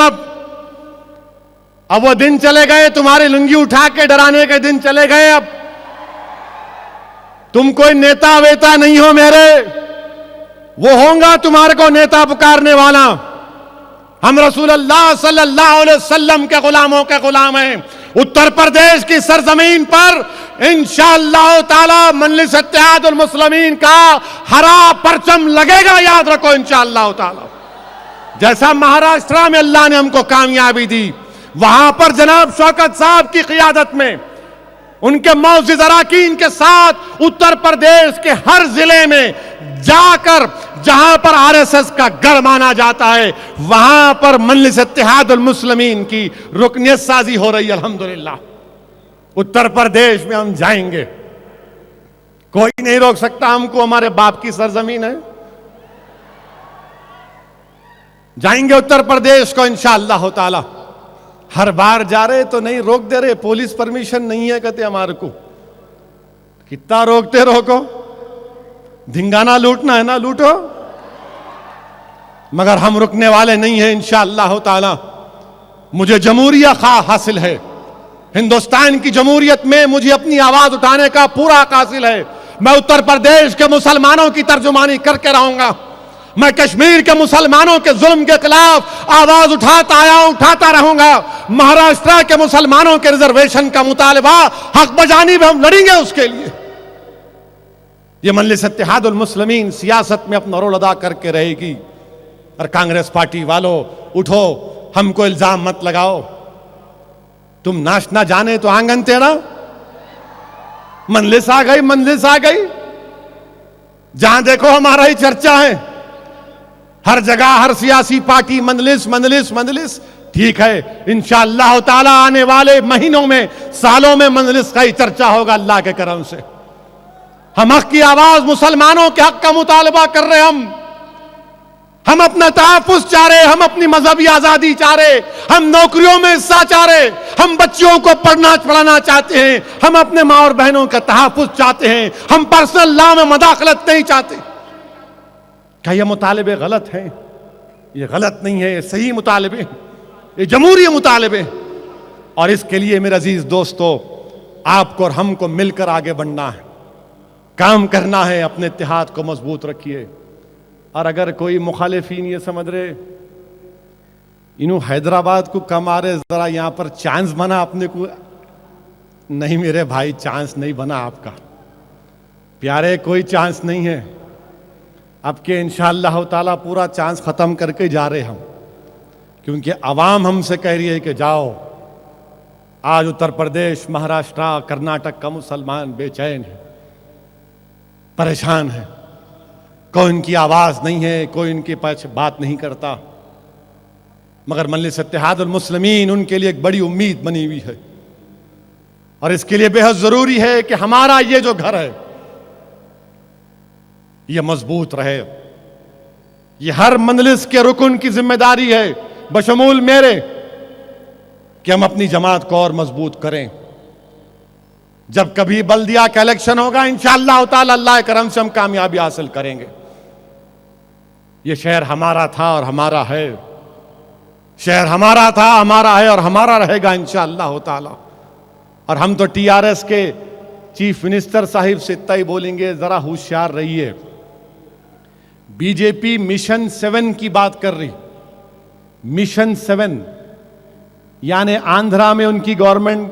اب وہ دن چلے گئے، تمہاری لنگی اٹھا کے ڈرانے کے دن چلے گئے، اب تم کوئی نیتا ویتا نہیں ہو میرے، وہ ہوں گا تمہارے کو نیتا پکارنے والا، ہم رسول اللہ صلی اللہ علیہ وسلم کے غلاموں کے غلام ہیں، اتر پردیش کی سرزمین پر انشاءاللہ تعالی مجلس اتحاد المسلمین کا ہرا پرچم لگے گا، یاد رکھو انشاءاللہ تعالی، جیسا مہاراشٹرا میں اللہ نے ہم کو کامیابی دی، وہاں پر جناب شوکت صاحب کی قیادت میں ان کے معزز اراکین کے ساتھ اتر پردیش کے ہر ضلع میں جا کر جہاں پر آر ایس ایس کا گڑھ مانا جاتا ہے وہاں پر مجلس اتحاد المسلمین کی رکنیت سازی ہو رہی ہے، الحمدللہ اتر پردیش میں ہم جائیں گے، کوئی نہیں روک سکتا ہم کو، ہمارے باپ کی سرزمین ہے، جائیں گے اتر پردیش کو انشاءاللہ تعالی، ہر بار جا رہے تو نہیں روک دے رہے، پولیس پرمیشن نہیں ہے کہتے ہمارے کو، کتنا روکتے روکو، دھنگانا لوٹنا ہے نا لوٹو، مگر ہم رکنے والے نہیں ہیں انشاءاللہ تعالی، مجھے جمہوریہ خواہ حاصل ہے، ہندوستان کی جمہوریت میں مجھے اپنی آواز اٹھانے کا پورا حاصل ہے، میں اتر پردیش کے مسلمانوں کی ترجمانی کر کے رہوں گا، میں کشمیر کے مسلمانوں کے ظلم کے خلاف آواز اٹھاتا آیا ہوں، اٹھاتا رہوں گا، مہاراشٹرا کے مسلمانوں کے ریزرویشن کا مطالبہ حق بجانب ہم لڑیں گے اس کے لیے، یہ مجلس اتحاد المسلمین سیاست میں اپنا رول ادا کر کے رہے گی، اور کانگریس پارٹی والوں اٹھو، ہم کو الزام مت لگاؤ، تم ناچ نہ جانے تو آنگن تیرا، مجلس آ گئی، جہاں دیکھو ہمارا ہی چرچا ہے، ہر جگہ ہر سیاسی پارٹی مجلس، ٹھیک ہے انشاءاللہ تعالی آنے والے مہینوں میں سالوں میں مجلس کا ہی چرچا ہوگا اللہ کے کرم سے، ہم حق کی آواز مسلمانوں کے حق کا مطالبہ کر رہے، ہم اپنا تحفظ چاہ رہے، ہم اپنی مذہبی آزادی چاہ رہے، ہم نوکریوں میں حصہ چاہ رہے، ہم بچیوں کو پڑھانا چاہتے ہیں، ہم اپنے ماں اور بہنوں کا تحفظ چاہتے ہیں، ہم پرسنل لا میں مداخلت نہیں چاہتے، کیا یہ مطالبے غلط ہیں؟ یہ غلط نہیں ہے، یہ صحیح مطالبے، یہ جمہوری مطالبے، اور اس کے لیے میرے عزیز دوستو آپ کو اور ہم کو مل کر آگے بڑھنا ہے، کام کرنا ہے، اپنے اتحاد کو مضبوط رکھیے، اور اگر کوئی مخالفین یہ سمجھ رہے انہوں حیدرآباد کو کم آ رہے ذرا یہاں پر چانس بنا اپنے کو، نہیں میرے بھائی چانس نہیں بنا آپ کا پیارے، کوئی چانس نہیں ہے، اب کہ انشاءاللہ تعالی پورا چانس ختم کر کے جا رہے ہم، کیونکہ عوام ہم سے کہہ رہی ہے کہ جاؤ، آج اتر پردیش، مہاراشٹرا، کرناٹک کا مسلمان بے چین ہے، پریشان ہے، کوئی ان کی آواز نہیں ہے، کوئی ان کی بات نہیں کرتا، مگر مجلس اتحاد المسلمین ان کے لیے ایک بڑی امید بنی ہوئی ہے، اور اس کے لیے بے حد ضروری ہے کہ ہمارا یہ جو گھر ہے یہ مضبوط رہے، یہ ہر مجلس کے رکن کی ذمہ داری ہے بشمول میرے کہ ہم اپنی جماعت کو اور مضبوط کریں، جب کبھی بلدیہ کا الیکشن ہوگا انشاءاللہ تعالی اللہ کرم سے ہم کامیابی حاصل کریں گے. یہ شہر ہمارا تھا اور ہمارا ہے. شہر ہمارا تھا، ہمارا ہے اور ہمارا رہے گا انشاءاللہ تعالی. اور ہم تو ٹی آر ایس کے چیف منسٹر صاحب سے اتنا ہی بولیں گے، ذرا ہوشیار رہیے. بی جے پی مشن 7 کی بات کر رہی. مشن 7 یعنی آندھرا میں ان کی گورنمنٹ،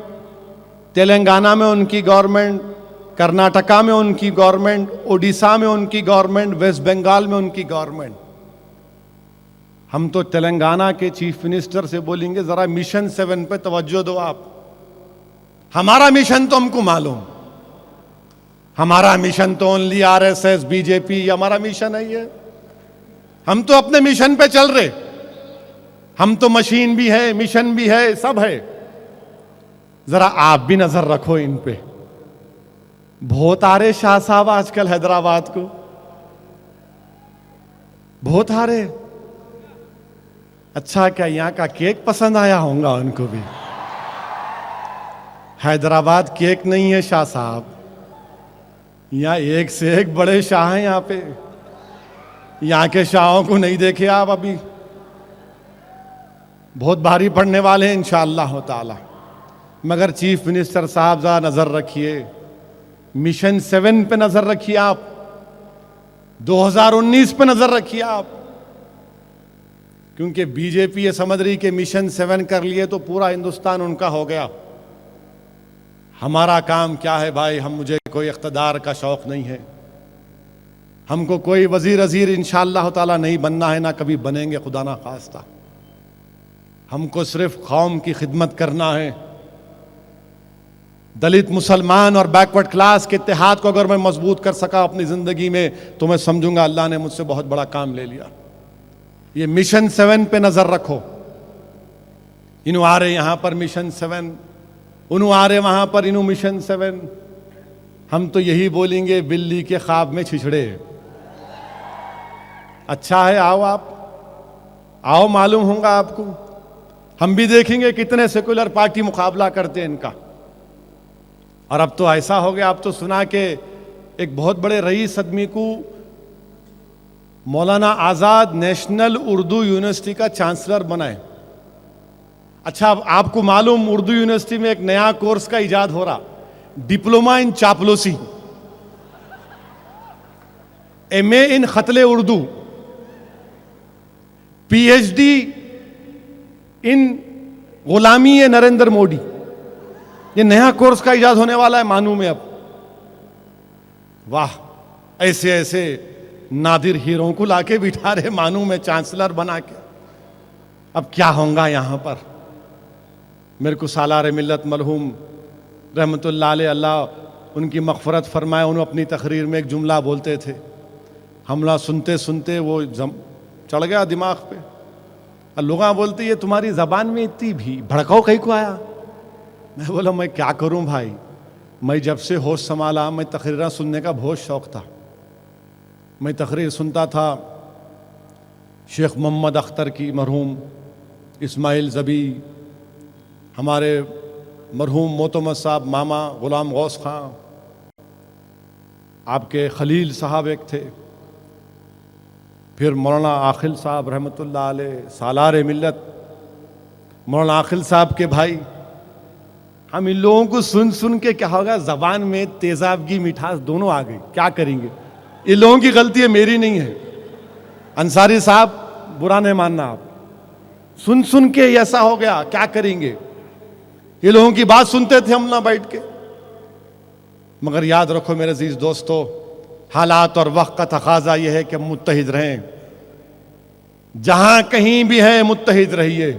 تلنگانہ میں ان کی گورنمنٹ، کرناٹکا میں ان کی گورنمنٹ، اڈیشہ میں ان کی گورنمنٹ، ویسٹ بنگال میں ان کی گورنمنٹ. ہم تو تلنگانہ کے چیف منسٹر سے بولیں گے ذرا مشن 7 پہ توجہ دو آپ. ہمارا مشن تو ہم کو معلوم، ہمارا مشن تو only R S S B J P ہمارا مشن ہے. یہ ہم تو اپنے مشن پہ چل رہے. ہم تو مشین بھی ہے، مشن بھی ہے، سب ہے. ذرا آپ بھی نظر رکھو ان پہ. بہت آ رہے شاہ صاحب آج کل حیدرآباد کو، بہت آ رہے. اچھا کیا یہاں کا کیک پسند آیا ہوگا ان کو بھی؟ حیدرآباد کیک نہیں ہے شاہ صاحب، یہاں ایک سے ایک بڑے شاہ ہیں. یہاں پہ یہاں کے شاہوں کو نہیں دیکھے آپ ابھی، بہت بھاری پڑنے والے ہیں انشاءاللہ تعالی. مگر چیف منسٹر صاحب ذرا نظر رکھیے، مشن 7 پہ نظر رکھیے آپ، 2019 پہ نظر رکھیے آپ. کیونکہ بی جے پی یہ سمجھ رہی کہ مشن 7 کر لیے تو پورا ہندوستان ان کا ہو گیا. ہمارا کام کیا ہے بھائی؟ مجھے کوئی اقتدار کا شوق نہیں ہے، ہم کو کوئی وزیر انشاءاللہ تعالی نہیں بننا ہے، نہ کبھی بنیں گے خدا نہ خواستہ. ہم کو صرف قوم کی خدمت کرنا ہے. دلت، مسلمان اور بیکورڈ کلاس کے اتحاد کو اگر میں مضبوط کر سکا اپنی زندگی میں تو میں سمجھوں گا اللہ نے مجھ سے بہت بڑا کام لے لیا. یہ مشن 7 پہ نظر رکھو. انہوں آ رہے یہاں پر مشن 7، انہوں آ رہے وہاں پر انہوں مشن 7. ہم تو یہی بولیں گے بلی کے خواب میں چھچڑے. اچھا ہے، آؤ آپ آؤ، معلوم ہوگا آپ کو. ہم بھی دیکھیں گے کتنے سیکولر پارٹی مقابلہ کرتے ہیں ان کا. اور اب تو ایسا ہو گیا، اب تو سنا کہ ایک بہت بڑے رئیس آدمی کو مولانا آزاد نیشنل اردو یونیورسٹی کا چانسلر بنائے. اچھا، اب آپ کو معلوم اردو یونیورسٹی میں ایک نیا کورس کا ایجاد ہو رہا، ڈپلوما ان چاپلوسی، ایم اے ان خطل Urdu, P H D in غلامی نریندر مودی. یہ نیا کورس کا ایجاد ہونے والا ہے مانو میں. اب واہ، ایسے ایسے نادر ہیروں کو لا کے بٹھا رہے مانو میں چانسلر بنا کے. اب کیا ہوگا یہاں پر؟ میرے کو سالار ملت مرحوم رحمت اللہ علیہ، اللہ ان کی مغفرت فرمائے، انہوں اپنی تقریر میں ایک جملہ بولتے تھے، ہملا سنتے سنتے وہ چڑھ گیا دماغ پہ. اور لوگاں بولتے یہ تمہاری زبان میں اتنی بھی بھڑکاؤ کہیں کو آیا. میں بولا میں کیا کروں بھائی، میں جب سے ہوش سنبھالا میں تقریریں سننے کا بہت شوق تھا. میں تقریر سنتا تھا شیخ محمد اختر کی، مرحوم اسماعیل زبی، ہمارے مرحوم معتمد صاحب ماما غلام غوث خان، آپ کے خلیل صاحب ایک تھے، پھر مولانا عاقل صاحب رحمۃ اللہ علیہ سالار ملت، مولانا عاقل صاحب کے بھائی. ہم ان لوگوں کو سن سن کے کیا ہوگا، زبان میں تیزابگی مٹھاس دونوں آ گئی. کیا کریں گے؟ ان لوگوں کی غلطی ہے، میری نہیں ہے. انصاری صاحب برا نہیں ماننا، آپ سن سن کے ایسا ہو گیا، کیا کریں گے؟ یہ لوگوں کی بات سنتے تھے ہم نہ بیٹھ کے. مگر یاد رکھو میرے عزیز دوستو، حالات اور وقت کا تقاضا یہ ہے کہ ہم متحد رہیں. جہاں کہیں بھی ہیں متحد رہیے.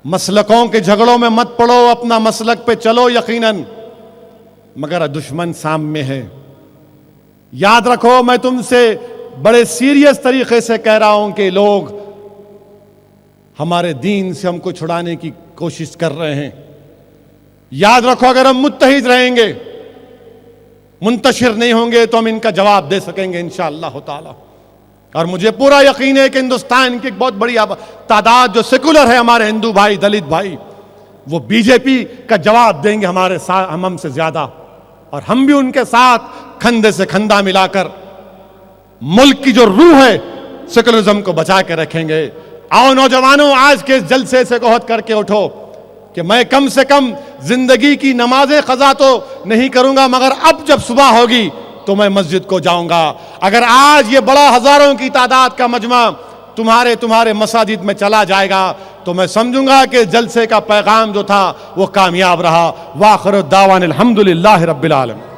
مسلکوں کے جھگڑوں میں مت پڑو، اپنا مسلک پہ چلو یقیناً، مگر دشمن سامنے ہے. یاد رکھو، میں تم سے بڑے سیریس طریقے سے کہہ رہا ہوں کہ لوگ ہمارے دین سے ہم کو چھڑانے کی کوشش کر رہے ہیں. یاد رکھو، اگر ہم متحد رہیں گے، منتشر نہیں ہوں گے تو ہم ان کا جواب دے سکیں گے انشاءاللہ تعالی. اور مجھے پورا یقین ہے کہ ہندوستان کی ایک بہت بڑی تعداد جو سیکولر ہے، ہمارے ہندو بھائی، دلت بھائی، وہ بی جے پی کا جواب دیں گے ہمارے ساتھ ہم سے زیادہ، اور ہم بھی ان کے ساتھ کھندے سے کھندا ملا کر ملک کی جو روح ہے سیکولرزم کو بچا کے رکھیں گے۔ آؤ نوجوانوں، آج کے اس جلسے سے عہد کر کے اٹھو کہ میں کم سے کم زندگی کی نماز قضا تو نہیں کروں گا، مگر اب جب صبح ہوگی تو میں مسجد کو جاؤں گا۔ اگر آج یہ بڑا ہزاروں کی تعداد کا مجمع تمہارے مساجد میں چلا جائے گا تو میں سمجھوں گا کہ جلسے کا پیغام جو تھا وہ کامیاب رہا۔ وآخر الدعوانا الحمدللہ رب العالمین۔